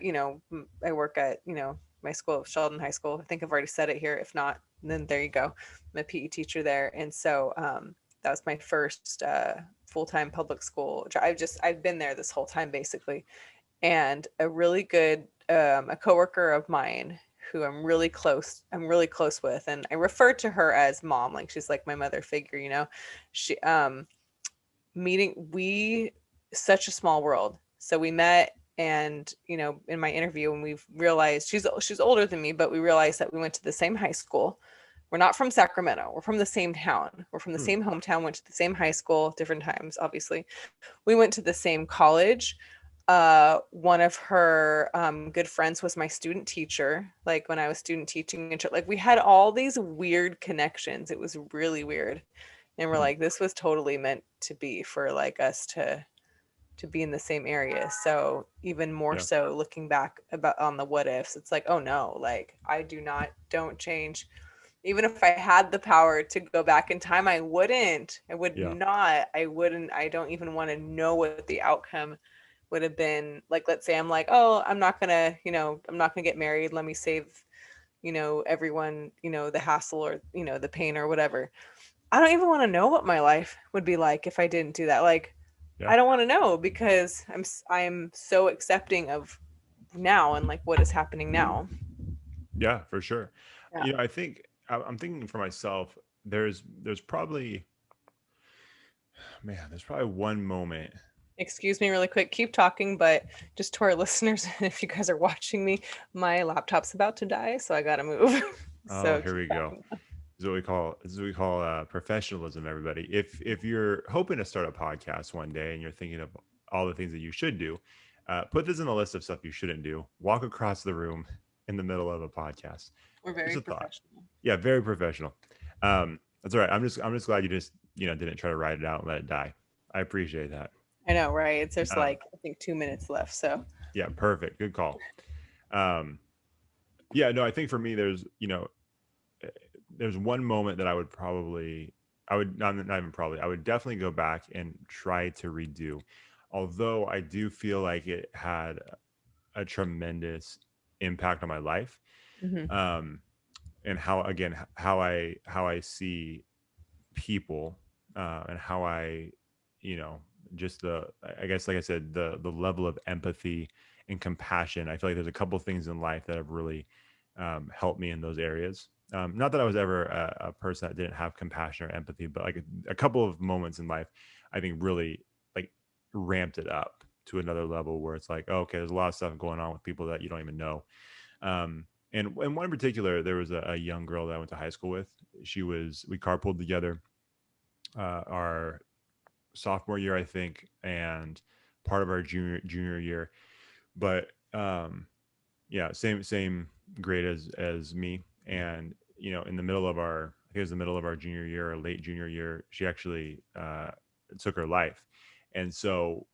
I work at, my school, Sheldon High School. I think I've already said it here. If not, then there you go. I'm a PE teacher there. And so that was my first full-time public school. I've been there this whole time basically. And a really good, a coworker of mine who I'm really close with. And I refer to her as mom, like she's like my mother figure, she, such a small world. So we met, and in my interview, and we've realized she's older than me, but we realized that we went to the same high school. We're not from Sacramento. We're from the same town. We're from the same hometown, went to the same high school, different times, obviously. We went to the same college. One of her good friends was my student teacher, like when I was student teaching, and like we had all these weird connections. It was really weird. And we're like, this was totally meant to be for like us to be in the same area. So even more so looking back on the what ifs, it's like, oh no, like don't change. Even if I had the power to go back in time, I would not. I don't even want to know what the outcome would have been. Like, let's say I'm like, oh, I'm not gonna get married. Let me save, everyone, the hassle or, the pain or whatever. I don't even want to know what my life would be like if I didn't do that. Like, I don't want to know, because I'm so accepting of now and like what is happening now. Yeah, for sure. Yeah. I think I'm thinking for myself, there's probably one moment. Excuse me really quick, keep talking, but just to our listeners, if you guys are watching me, my laptop's about to die, so I gotta move. So here we go. This is what we call professionalism, everybody. If you're hoping to start a podcast one day and you're thinking of all the things that you should do, put this in the list of stuff you shouldn't do. Walk across the room in the middle of a podcast. We're very professional. Thought. Yeah, very professional. That's all right. I'm just glad you just didn't try to write it out and let it die. I appreciate that. I know, right? There's like I think 2 minutes left. So yeah, perfect. Good call. Yeah, no, I think for me there's one moment that I would definitely go back and try to redo. Although I do feel like it had a tremendous impact on my life. Mm-hmm. And how I see people, and how I, just I guess, like I said, the level of empathy and compassion. I feel like there's a couple things in life that have really helped me in those areas. Not that I was ever a person that didn't have compassion or empathy, but like a couple of moments in life, I think really like ramped it up to another level where it's like, oh, okay, there's a lot of stuff going on with people that you don't even know. And in one in particular, there was a young girl that I went to high school with. We carpooled together our sophomore year, I think, and part of our junior year. But yeah, same grade as me. And in the middle of I think it was the middle of our junior year or late junior year, she actually took her life. And so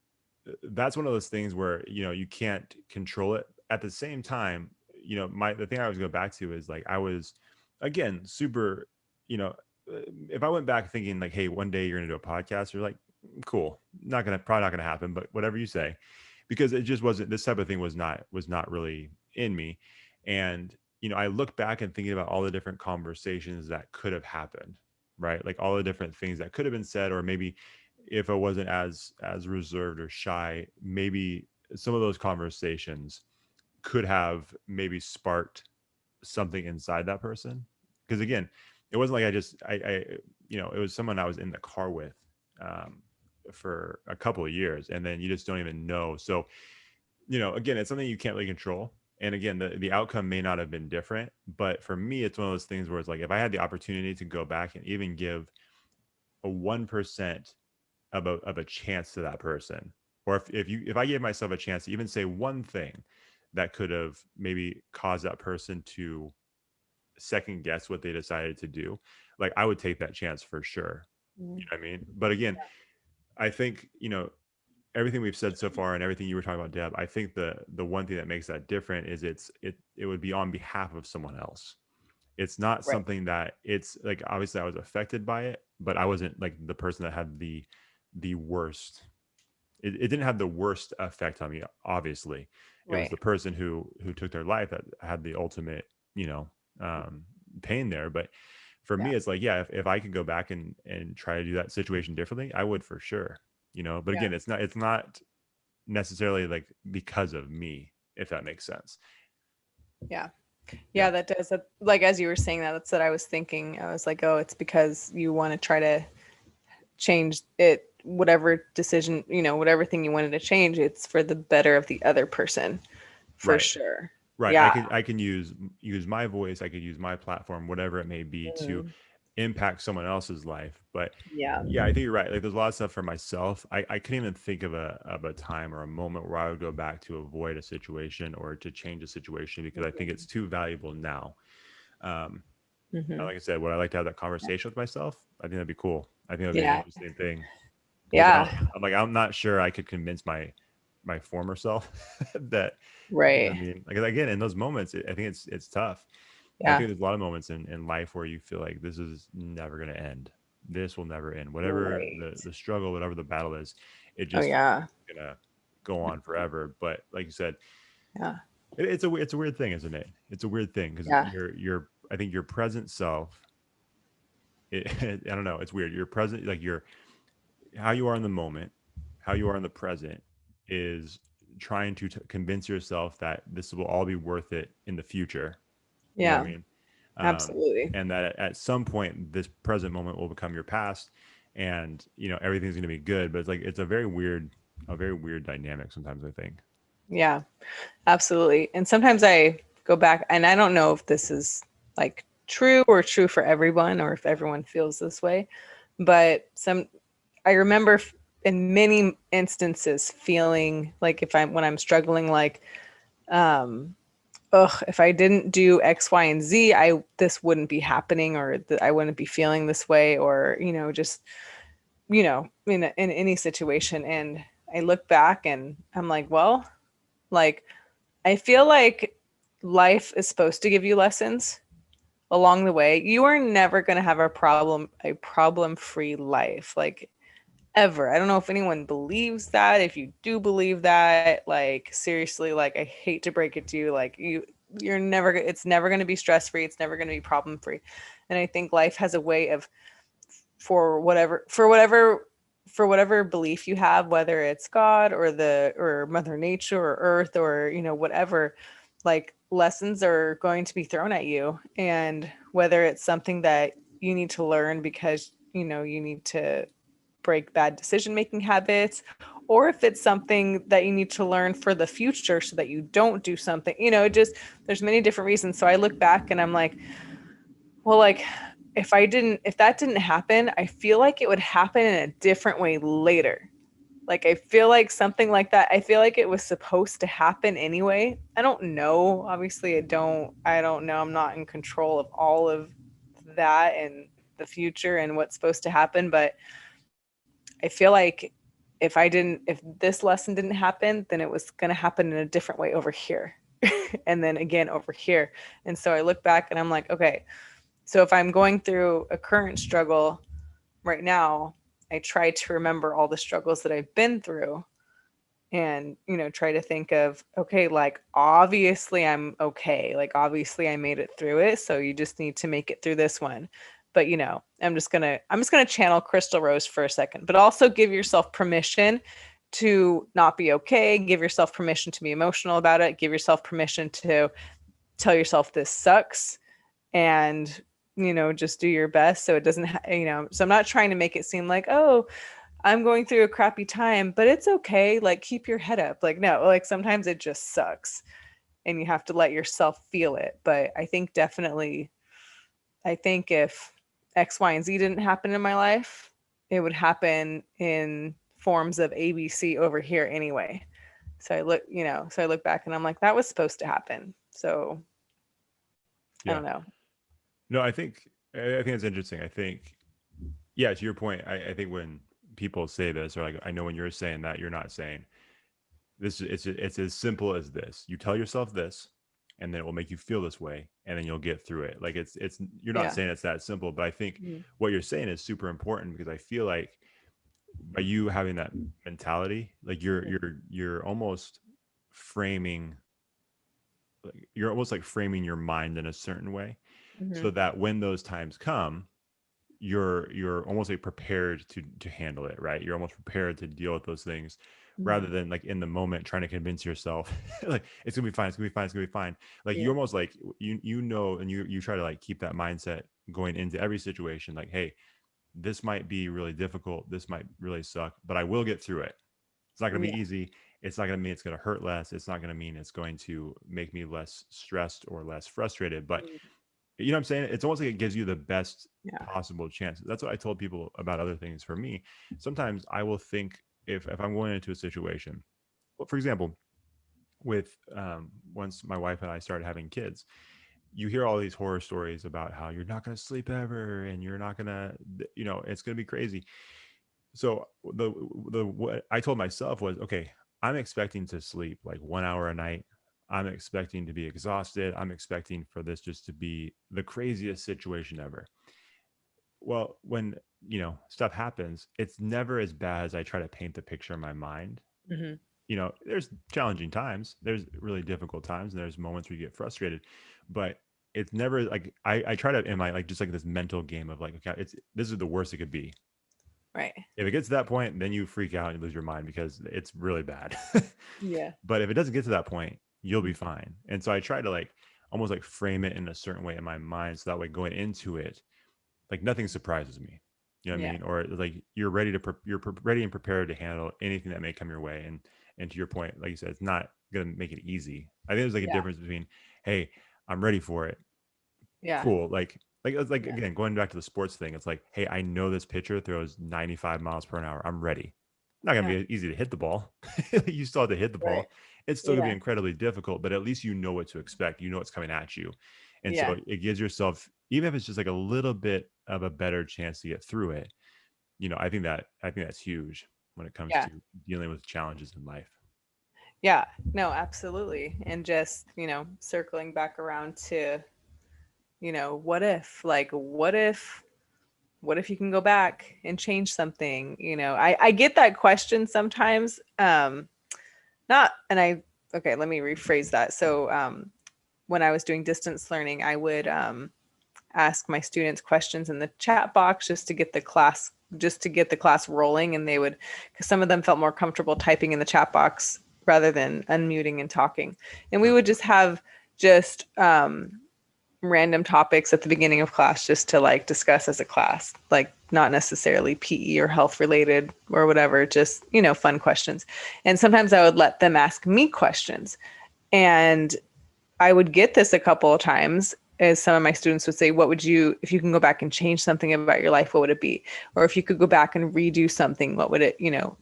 that's one of those things where you can't control it. At the same time, the thing I always go back to is like I was, again, super, if I went back thinking like, hey, one day you're gonna do a podcast, you're like, cool, probably not gonna happen, but whatever you say, because it just wasn't, this type of thing was not really in me. And I look back and thinking about all the different conversations that could have happened, right? Like all the different things that could have been said, or maybe if I wasn't as reserved or shy, maybe some of those conversations could have maybe sparked something inside that person. Because again, it wasn't like it was someone I was in the car with for a couple of years, and then you just don't even know. So again, it's something you can't really control. And again, the outcome may not have been different, but for me, it's one of those things where it's like, if I had the opportunity to go back and even give a 1% of a chance to that person, or if I gave myself a chance to even say one thing that could have maybe caused that person to second guess what they decided to do, like I would take that chance for sure. You know what I mean? But again, I think, everything we've said so far and everything you were talking about, Deb, I think the one thing that makes that different is it would be on behalf of someone else. It's not something that, it's like, obviously I was affected by it, but I wasn't like the person that had the worst. It didn't have the worst effect on me, obviously. It was the person who took their life that had the ultimate, pain there. But for me, it's like, if I could go back and try to do that situation differently, I would for sure. But again, it's not necessarily like because of me, if that makes sense. Yeah, that does. Like, as you were saying that's what I was thinking. I was like, oh, it's because you want to try to change it, whatever decision, whatever thing you wanted to change, it's for the better of the other person, for sure. Right. Yeah. I can use my voice. I could use my platform, whatever it may be, to impact someone else's life. But yeah, I think you're right. Like, there's a lot of stuff for myself. I couldn't even think of a time or a moment where I would go back to avoid a situation or to change a situation, because I think it's too valuable now. Like I said, would I like to have that conversation with myself? I think that'd be cool. I think that'd be an interesting thing. Yeah. I'm not sure I could convince my former self that, right. I mean, like, again, in those moments, I think it's tough. I think there's a lot of moments in life where you feel like this is never going to end. This will never end. Whatever the struggle, whatever the battle is, it just gonna go on forever. But like you said, it's a weird thing, isn't it? It's a weird thing, because I think your present self, I don't know, it's weird. Your present, like how you are in the moment, how you are in the present, is trying to convince yourself that this will all be worth it in the future. You know what I mean? Absolutely. And that at some point, this present moment will become your past, and everything's going to be good. But it's like, it's a very weird dynamic sometimes, I think. Yeah, absolutely. And sometimes I go back, and I don't know if this is like true for everyone, or if everyone feels this way, but I remember in many instances feeling like when I'm struggling, like, if I didn't do X, Y, and Z, this wouldn't be happening, or I wouldn't be feeling this way, or, just, in any situation. And I look back and I'm like, well, like, I feel like life is supposed to give you lessons along the way. You are never going to have a problem-free life, like, ever. I don't know if anyone believes that. If you do believe that, like, seriously, like, I hate to break it to you, like, it's never going to be stress-free. It's never going to be problem-free. And I think life has a way of, for whatever belief you have, whether it's God or Mother Nature or Earth, or, whatever, like, lessons are going to be thrown at you. And whether it's something that you need to learn because, you need to break bad decision-making habits, or if it's something that you need to learn for the future so that you don't do something, there's many different reasons. So I look back and I'm like, well, like, if that didn't happen, I feel like it would happen in a different way later. Like, I feel like something like that, I feel like it was supposed to happen anyway. I don't know. Obviously, I don't know. I'm not in control of all of that and the future and what's supposed to happen. But I feel like if this lesson didn't happen, then it was going to happen in a different way over here. And then again over here. And so I look back and I'm like, okay, so if I'm going through a current struggle right now, I try to remember all the struggles that I've been through, and, try to think of, okay, like, obviously I'm okay. Like, obviously I made it through it. So you just need to make it through this one. But, I'm just going to channel Crystal Rose for a second, but also give yourself permission to not be okay. Give yourself permission to be emotional about it. Give yourself permission to tell yourself this sucks, and, just do your best. So it doesn't, so I'm not trying to make it seem like, oh, I'm going through a crappy time, but it's okay. Like, keep your head up. Like, no, like, sometimes it just sucks. and you have to let yourself feel it. But I think if X, Y, and Z didn't happen in my life, it would happen in forms of ABC over here anyway. So I look back and I'm like, that was supposed to happen. So I don't know. No, I think it's interesting. I think, yeah, to your point, I think when people say this, or like, I know when you're saying that, you're not saying this. It's as simple as this. You tell yourself this, and then it will make you feel this way, and then you'll get through it. Like you're not saying it's that simple, but I think what you're saying is super important, because I feel like by you having that mentality, like you're almost framing, like you're almost like framing your mind in a certain way, so that when those times come, you're almost like prepared to handle it, right? You're almost prepared to deal with those things, rather than like in the moment trying to convince yourself like it's gonna be fine, it's gonna be fine, it's gonna be fine. Like you almost like you know, and you try to like keep that mindset going into every situation, like, hey, this might be really difficult, this might really suck, but I will get through it. It's not going to be easy. It's not going to mean it's going to hurt less. It's not going to mean it's going to make me less stressed or less frustrated. But you know what I'm saying? It's almost like it gives you the best possible chance. That's what I told people about other things. For me, sometimes I will think, if I'm going into a situation, well, for example, with once my wife and I started having kids, you hear all these horror stories about how you're not going to sleep ever, and you're not going to, it's going to be crazy. So what I told myself was, okay, I'm expecting to sleep like 1 hour a night. I'm expecting to be exhausted. I'm expecting for this just to be the craziest situation ever. Well, when, stuff happens, it's never as bad as I try to paint the picture in my mind. There's challenging times, there's really difficult times, and there's moments where you get frustrated, but it's never like I try to, in my like just like this mental game of like, okay, this is the worst it could be. Right. If it gets to that point, then you freak out and you lose your mind because it's really bad. Yeah. But if it doesn't get to that point, you'll be fine. And so I try to like almost like frame it in a certain way in my mind, so that way going into it, like nothing surprises me. You know what I mean? Or like you're ready and prepared to handle anything that may come your way. And to your point, like you said, it's not gonna make it easy. I think there's like a difference between, hey, I'm ready for it. Yeah. Cool. Like again, going back to the sports thing, it's like, hey, I know this pitcher throws 95 miles per hour. I'm ready. Not gonna be easy to hit the ball. You still have to hit the ball. It's still gonna be incredibly difficult, but at least you know what to expect. You know what's coming at you. And so it gives yourself, even if it's just like a little bit of a better chance to get through it, I think that's huge when it comes to dealing with challenges in life. Yeah, no, absolutely. And just, circling back around to, what if you can go back and change something? I get that question sometimes. Okay, let me rephrase that. So, when I was doing distance learning, I would ask my students questions in the chat box just to get the class rolling, and they would, because some of them felt more comfortable typing in the chat box rather than unmuting and talking. And we would just have random topics at the beginning of class just to like discuss as a class, like not necessarily PE or health related or whatever, just, fun questions. And sometimes I would let them ask me questions, and I would get this a couple of times, as some of my students would say, if you can go back and change something about your life, what would it be? Or if you could go back and redo something, what would it,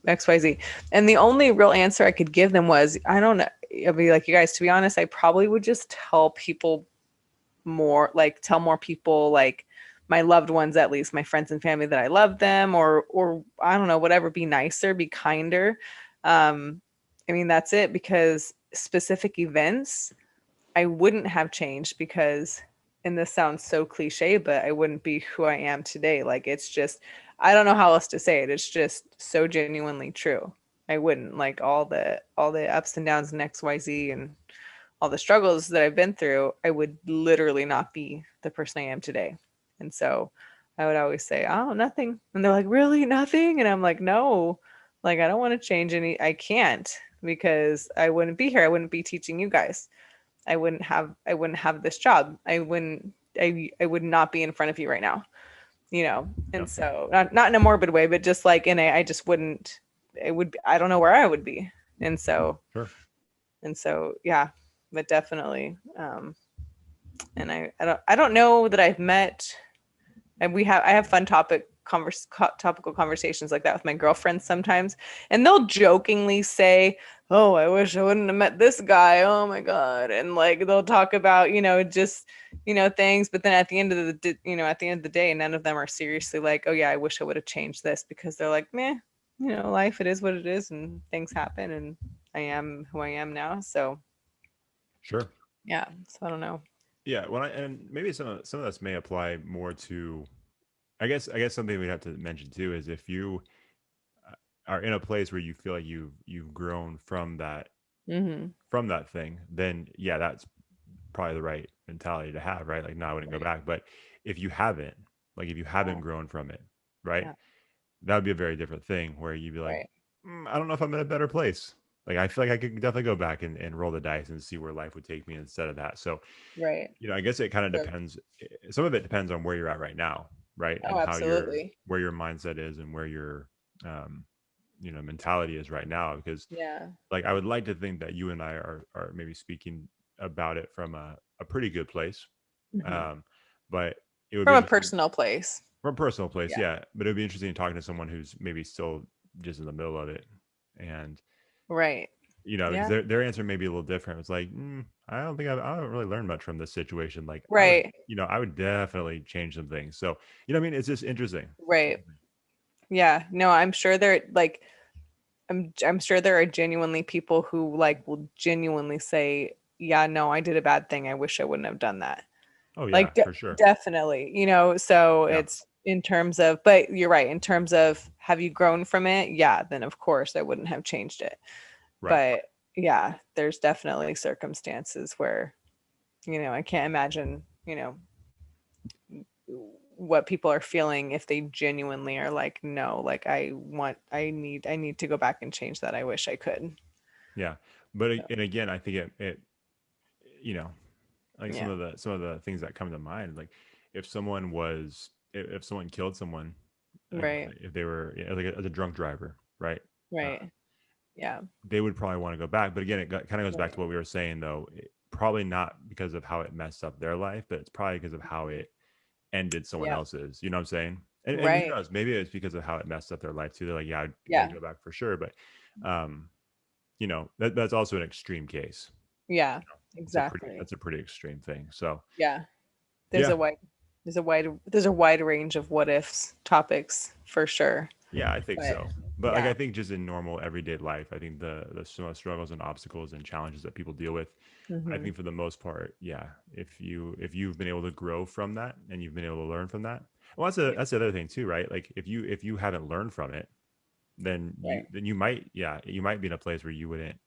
X, Y, Z. And the only real answer I could give them was, I don't know. I'd be like, you guys, to be honest, I probably would just tell more people, like my loved ones, at least my friends and family, that I love them, or I don't know, whatever, be nicer, be kinder. That's it, because specific events I wouldn't have changed, because, and this sounds so cliche, but I wouldn't be who I am today. Like, it's just, I don't know how else to say it. It's just so genuinely true. I wouldn't, like, all the ups and downs and XYZ and all the struggles that I've been through, I would literally not be the person I am today. And so I would always say, oh, nothing. And they're like, really, nothing? And I'm like, no, like, I don't want to change I can't, because I wouldn't be here. I wouldn't be teaching you guys. I wouldn't have this job. I would not be in front of you right now, And so not in a morbid way, but just like I just wouldn't, I don't know where I would be. And so, sure. And so, yeah, but definitely. And I don't know that I've met, and I have fun topical conversations like that with my girlfriends sometimes, and they'll jokingly say, oh, I wish I wouldn't have met this guy, oh my god, and like they'll talk about, just things, but then at the end of the day, none of them are seriously like, oh yeah, I wish I would have changed this, because they're like, meh, life, it is what it is, and things happen, and I am who I am now. So sure. Yeah, so I don't know. Yeah, and maybe some of this may apply more to, I guess something we have to mention too is if you are in a place where you feel like you've grown from that thing, then yeah, that's probably the right mentality to have, right? Like, no, I wouldn't go back. But if you haven't, grown from it, right? Yeah. That would be a very different thing where you'd be like, Right. I don't know if I'm in a better place. Like, I feel like I could definitely go back and roll the dice and see where life would take me instead of that. So, Right. I guess it kind of depends. Some of it depends on where you're at right now, right? Oh, And how absolutely. where your mindset is and where your, mentality is right now. Because Yeah. like, I would like to think that you and I are maybe speaking about it from a pretty good place. But it would be From a personal place. from a personal place. Yeah. But it would be interesting talking to someone who's maybe still just in the middle of it. And, Right. because their answer may be a little different. It's like, I don't think I don't really learn much from this situation. Like, Right. I would definitely change some things. So, what I mean? It's just interesting. Right. Yeah. No, I'm sure there like I'm sure there are genuinely people who like will genuinely say, yeah, no, I did a bad thing. I wish I wouldn't have done that. Oh yeah, Like for sure. definitely, so it's in terms of, but you're right, in terms of have you grown from it? Yeah, then of course I wouldn't have changed it. Right. But yeah, there's definitely circumstances where, I can't imagine, what people are feeling if they genuinely are like, no, like I need to go back and change that. I wish I could. Yeah. But and again, I think it like Yeah. some of the things that come to mind, like if someone killed someone, Right. if they were like as a drunk driver, right? Right. Yeah. They would probably want to go back. But again, it kind of goes back to what we were saying, though. Probably not because of how it messed up their life, but it's probably because of how it ended someone else's. You know what I'm saying? And who knows? Maybe it's because of how it messed up their life too. They're like, I'd go back for sure. But, that's also an extreme case. Yeah. Exactly. That's a pretty extreme thing. So yeah, there's a wide range of what ifs topics for sure. Yeah, I think so. But like, I think just in normal everyday life, I think the struggles and obstacles and challenges that people deal with, I think for the most part, yeah, if you've been able to grow from that and you've been able to learn from that, well, that's the other thing too, right? Like if you haven't learned from it, then you might be in a place where you wouldn't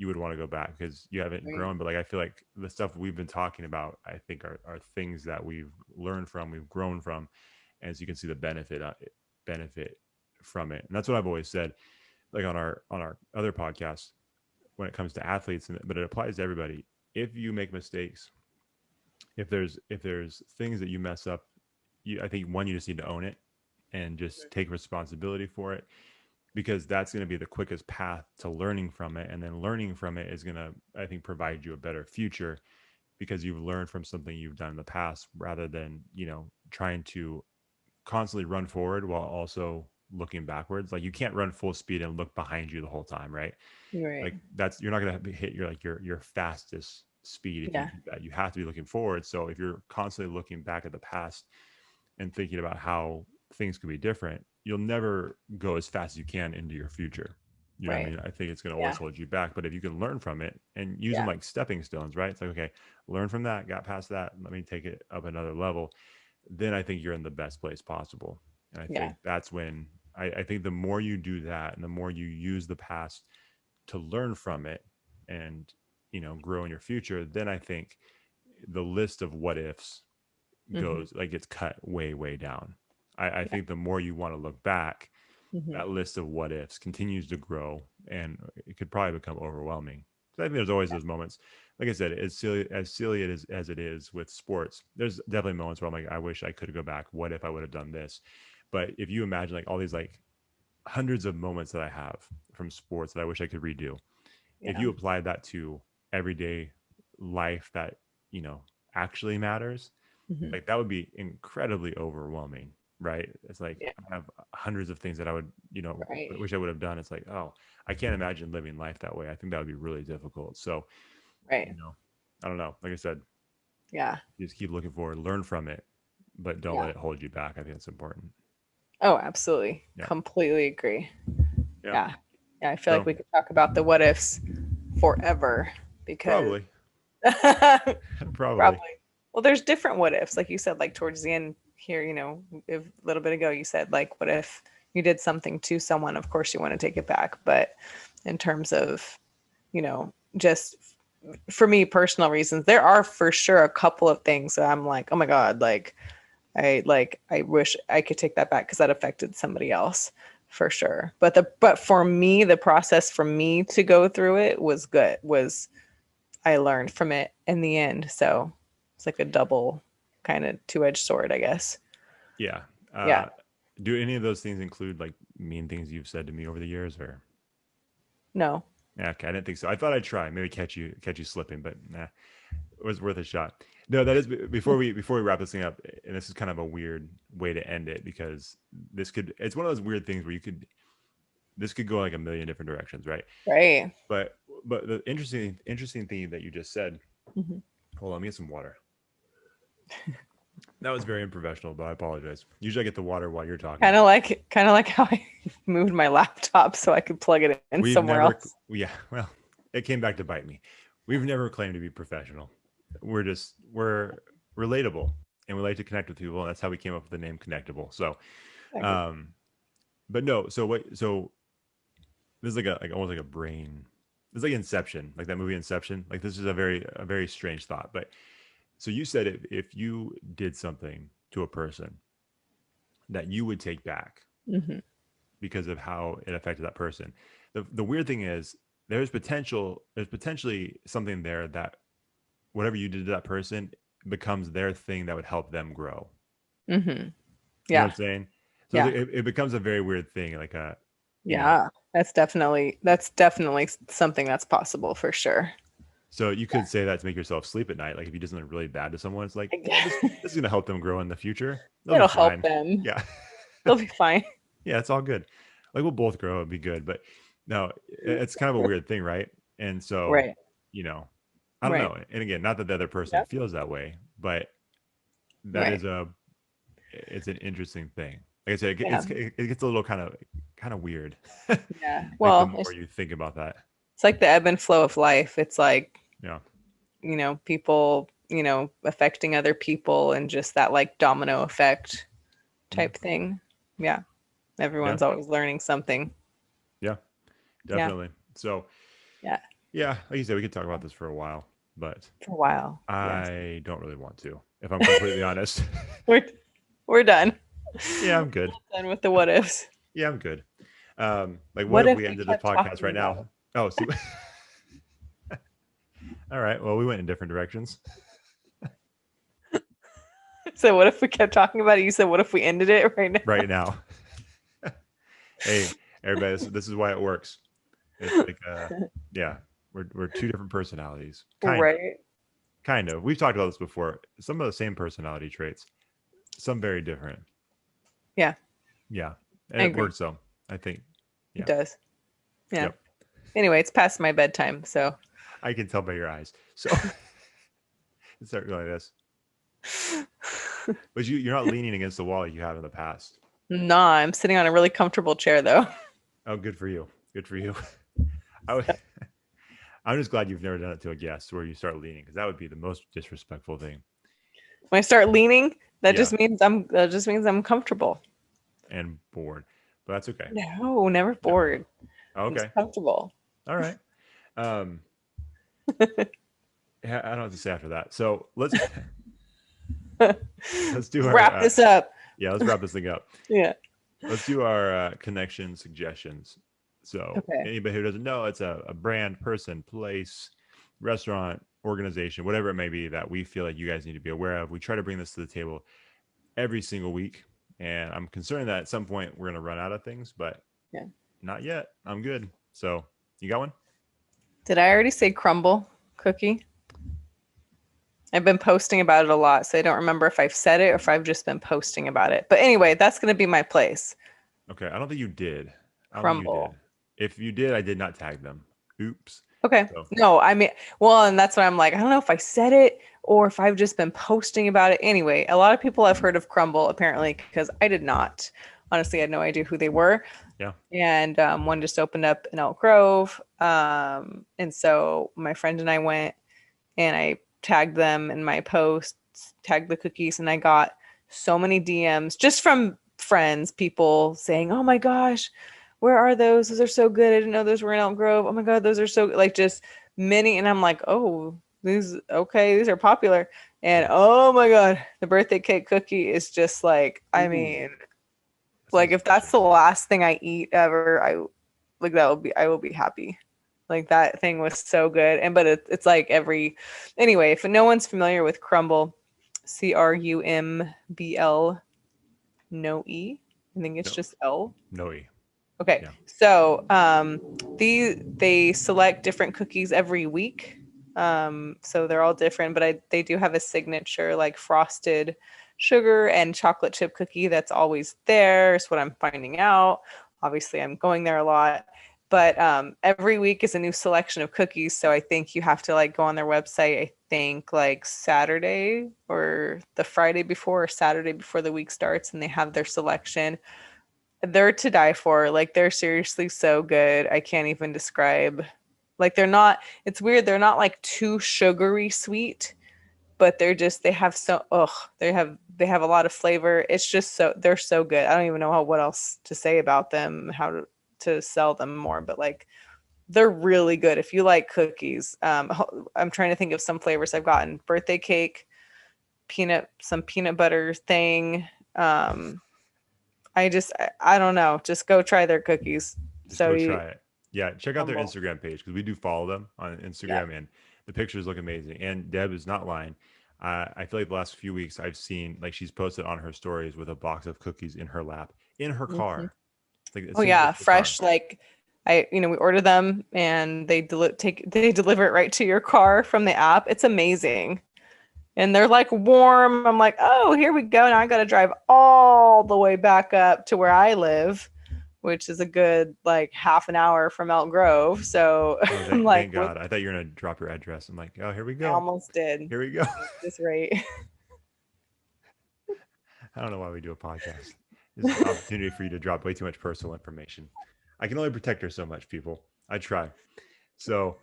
you would want to go back because you haven't grown. But like, I feel like the stuff we've been talking about, I think are things that we've learned from, we've grown from, as you can see the benefit from it. And that's what I've always said, like on our other podcasts, when it comes to athletes, but it applies to everybody. If you make mistakes, if there's things that you mess up, I think you just need to own it and just take responsibility for it, because that's going to be the quickest path to learning from it. And then learning from it is going to, I think, provide you a better future, because you've learned from something you've done in the past, rather than, trying to constantly run forward while also looking backwards. Like, you can't run full speed and look behind you the whole time, right? Like, you're not going to hit your fastest speed if you do that. You have to be looking forward. So if you're constantly looking back at the past and thinking about how things could be different, you'll never go as fast as you can into your future. You know what I mean? I think it's going to always hold you back. But if you can learn from it and use them like stepping stones, right? It's like, okay, learn from that, got past that, let me take it up another level. Then I think you're in the best place possible. And I think that's when I think the more you do that and the more you use the past to learn from it and, grow in your future, then I think the list of what ifs gets cut way, way down. I think the more you want to look back, that list of what ifs continues to grow, and it could probably become overwhelming. So I think there's always those moments. Like I said, as silly as it is with sports, there's definitely moments where I'm like, I wish I could go back. What if I would have done this? But if you imagine like all these like hundreds of moments that I have from sports that I wish I could redo, if you applied that to everyday life that, actually matters, like that would be incredibly overwhelming, right? It's like I have hundreds of things that I would, wish I would have done. It's like, oh, I can't imagine living life that way. I think that would be really difficult. So, I don't know. Like I said, you just keep looking forward, learn from it, but don't let it hold you back. I think that's important. Oh, absolutely. Completely agree. Yeah. I feel like we could talk about the what ifs forever because probably. Well, there's different what ifs, like you said, like towards the end here, a little bit ago, you said like, what if you did something to someone? Of course you want to take it back. But in terms of, just for me, personal reasons, there are for sure a couple of things that I'm like, oh my God, I wish I could take that back because that affected somebody else for sure. But for me, the process for me to go through it was good. I learned from it in the end. So it's like a double kind of two-edged sword, I guess. Yeah. Do any of those things include like mean things you've said to me over the years, or? No. Yeah, okay, I didn't think so. I thought I'd try, maybe catch you slipping, but it was worth a shot. No, that is before we wrap this thing up, and this is kind of a weird way to end it because it's one of those weird things where this could go like a million different directions, right? Right. But the interesting thing that you just said. Hold on, let me get some water. That was very unprofessional, but I apologize. Usually I get the water while you're talking. Kind of like how I moved my laptop so I could plug it in somewhere else. Yeah, well, it came back to bite me. We've never claimed to be professional. We're relatable, and we like to connect with people, and that's how we came up with the name Connectable. So, but no, so this is like almost like a brain. It's like Inception, like that movie Inception. Like this is a very strange thought, but. So you said if you did something to a person that you would take back because of how it affected that person. The weird thing is there's potentially something there that whatever you did to that person becomes their thing that would help them grow. Yeah. You know what I'm saying? So it becomes a very weird thing. Like that's definitely something that's possible for sure. So you could say that to make yourself sleep at night. Like if you do something really bad to someone, it's like, this is going to help them grow in the future. It'll help them. Yeah. They'll be fine. Yeah, it's all good. Like we'll both grow. It'd be good. But no, it's kind of a weird thing, right? And so, I don't know. And again, not that the other person feels that way, but that is it's an interesting thing. Like I said, it gets a little kind of weird. Yeah. Well, the more you think about that. It's like the ebb and flow of life. It's like, you know, people, affecting other people and just that like domino effect type thing. Yeah. Everyone's always learning something. Yeah, definitely. Yeah. So, yeah, like you said, we could talk about this for a while, but I don't really want to, if I'm completely honest. We're done. Yeah, I'm good. Done with the what ifs. Yeah, I'm good. Like what if we ended the podcast right now? Oh, see. All right. Well, we went in different directions. So what if we kept talking about it? You said, what if we ended it right now? Right now. Hey, everybody, this is why it works. It's like, we're two different personalities. Kind of. We've talked about this before. Some of the same personality traits, some very different. Yeah. Yeah. And it works, though, I think. Yeah. It does. Yeah. Yep. Anyway, it's past my bedtime, so. I can tell by your eyes. So it's not really this. But you're not leaning against the wall like you have in the past. Nah, I'm sitting on a really comfortable chair, though. Oh, good for you. Good for you. I'm just glad you've never done it to a guest where you start leaning, because that would be the most disrespectful thing. When I start leaning, that just means I'm comfortable. And bored. But that's okay. No, never bored. No. Okay. I'm comfortable. All right. I don't know what to say after that. So let's do wrap this up. Yeah, let's wrap this thing up. Yeah. Let's do our connection suggestions. So anybody who doesn't know, it's a brand, person, place, restaurant, organization, whatever it may be that we feel like you guys need to be aware of. We try to bring this to the table every single week. And I'm concerned that at some point we're going to run out of things, but not yet. I'm good. So you got one? Did I already say Crumbl cookie? I've been posting about it a lot, so I don't remember if I've said it or if I've just been posting about it. But anyway, that's going to be my place. Okay, I don't think you did. Crumbl. If you did, I did not tag them. Oops. Okay. So. No, I mean, well, and that's what I'm like. I don't know if I said it or if I've just been posting about it. Anyway, a lot of people have heard of Crumbl apparently because I did not. Honestly, I had no idea who they were. Yeah. And one just opened up in Elk Grove. And so my friend and I went and I tagged them in my posts, tagged the cookies, and I got so many DMs just from friends, people saying, "Oh my gosh, where are those? Those are so good. I didn't know those were in Elk Grove. Oh my God, those are so like just many." And I'm like, "Oh, these are popular." And oh my God, the birthday cake cookie is just like, I mean, like if that's the last thing I eat ever, I will be happy. Like that thing was so good. And but it's like anyway, if no one's familiar with Crumbl, Crumbl, no E. I think it's just L. No E. Okay. Yeah. So they select different cookies every week. So they're all different, but they do have a signature like frosted sugar and chocolate chip cookie that's always there, is what I'm finding out. Obviously, I'm going there a lot. But every week is a new selection of cookies. So I think you have to like go on their website, I think like Saturday or the Friday before or Saturday before the week starts, and they have their selection. They're to die for. Like they're seriously so good. I can't even describe. Like it's weird. They're not like too sugary sweet, but they have they have a lot of flavor. It's just they're so good. I don't even know what else to say about them, how to sell them more, but like they're really good if you like cookies. I'm trying to think of some flavors I've gotten. Birthday cake, some peanut butter thing. I don't know. Just go try their cookies. Try it. Yeah, check out their Instagram page because we do follow them on Instagram, and the pictures look amazing. And Deb is not lying. I feel like the last few weeks I've seen like she's posted on her stories with a box of cookies in her lap in her car. Like, fresh. Car. Like we order them and they deliver it right to your car from the app. It's amazing. And they're like warm. I'm like, oh, here we go. Now I got to drive all the way back up to where I live, which is a good like half an hour from Elk Grove. So I'm like, thank God. I thought you were going to drop your address. I'm like, oh, here we go. I almost did. Here we go. That's right. I don't know why we do a podcast. This is an opportunity for you to drop way too much personal information. I can only protect her so much, people. I try. So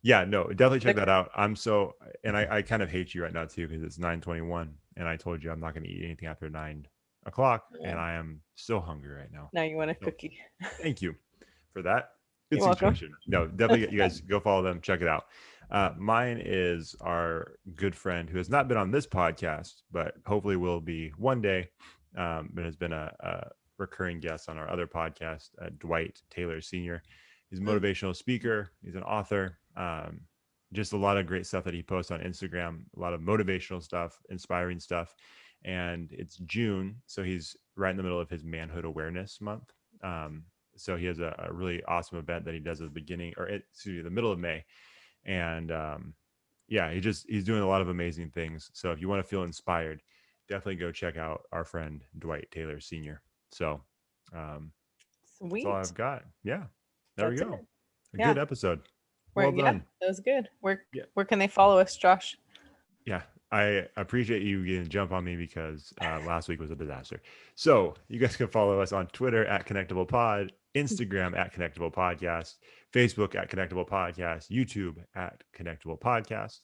yeah, no, definitely check that out. And I kind of hate you right now too, because it's 9:21 and I told you I'm not going to eat anything after 9 o'clock, and I am so hungry right now. Now you want a cookie. Thank you for that. Good suggestion. No, definitely you guys go follow them, check it out. Mine is our good friend who has not been on this podcast, but hopefully will be one day, but has been a recurring guest on our other podcast, Dwight Taylor Sr. He's a motivational speaker. He's an author. Just a lot of great stuff that he posts on Instagram, a lot of motivational stuff, inspiring stuff. And it's June, so he's right in the middle of his Manhood Awareness Month. So he has a really awesome event that he does at the middle of May. And he's doing a lot of amazing things. So if you want to feel inspired, definitely go check out our friend Dwight Taylor Sr. So sweet. That's all I've got. Yeah. There we go. Good episode. Well done. That was good. Where can they follow us, Josh? Yeah, I appreciate you getting to jump on me because last week was a disaster. So you guys can follow us on Twitter at Connectable Pod, Instagram at Connectable Podcast, Facebook at Connectable Podcast, YouTube at Connectable Podcast.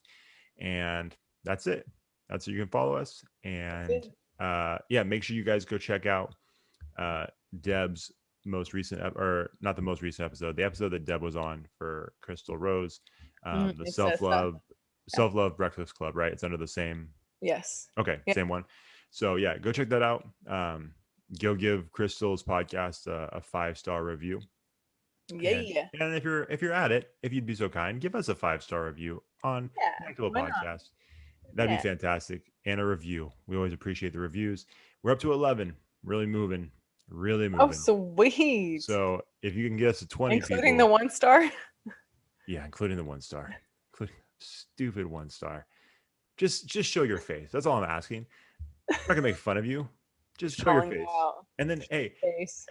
And that's it. That's where you can follow us. And make sure you guys go check out Deb's most recent, or not the most recent episode, the episode that Deb was on for Crystal Rose, the self-love breakfast club, right? It's under the same. Yes. Okay. Yep. Same one. So yeah, go check that out. Go give Crystal's podcast a 5-star review. Yeah. And if you're at it, if you'd be so kind, give us a 5-star review on Connectable Podcast. That'd be fantastic. And a review. We always appreciate the reviews. We're up to 11. Really moving. Oh, sweet. So if you can get us to 20 including the 1-star. Yeah, including the 1 star. Stupid 1 star. Just show your face. That's all I'm asking. I'm not gonna make fun of you. Just show your face. And then, hey,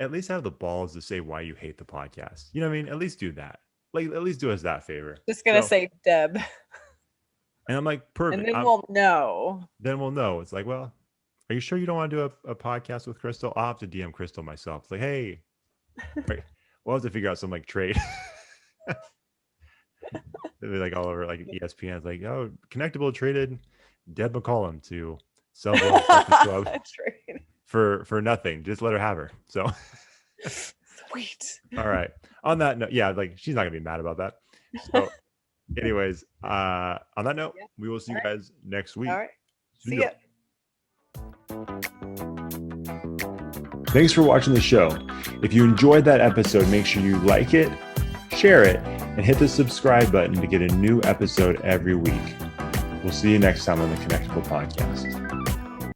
at least have the balls to say why you hate the podcast. You know what I mean? At least do that. Like, at least do us that favor. Just gonna say Deb. And I'm like, perfect. And then we'll know. Then we'll know. It's like, well, are you sure you don't want to do a podcast with Crystal? I'll have to DM Crystal myself. It's like, hey, right. We'll have to figure out some like trade. They'll be like all over like ESPN. It's like, oh, Connectable traded Deb McCollum to sell the club for nothing. Just let her have her. So sweet. All right. On that note, yeah, like she's not gonna be mad about that. So anyways, on that note, we will see you guys next week. All right. See ya. Thanks for watching the show. If you enjoyed that episode, make sure you like it, share it, and hit the subscribe button to get a new episode every week. We'll see you next time on the Connectable Podcast.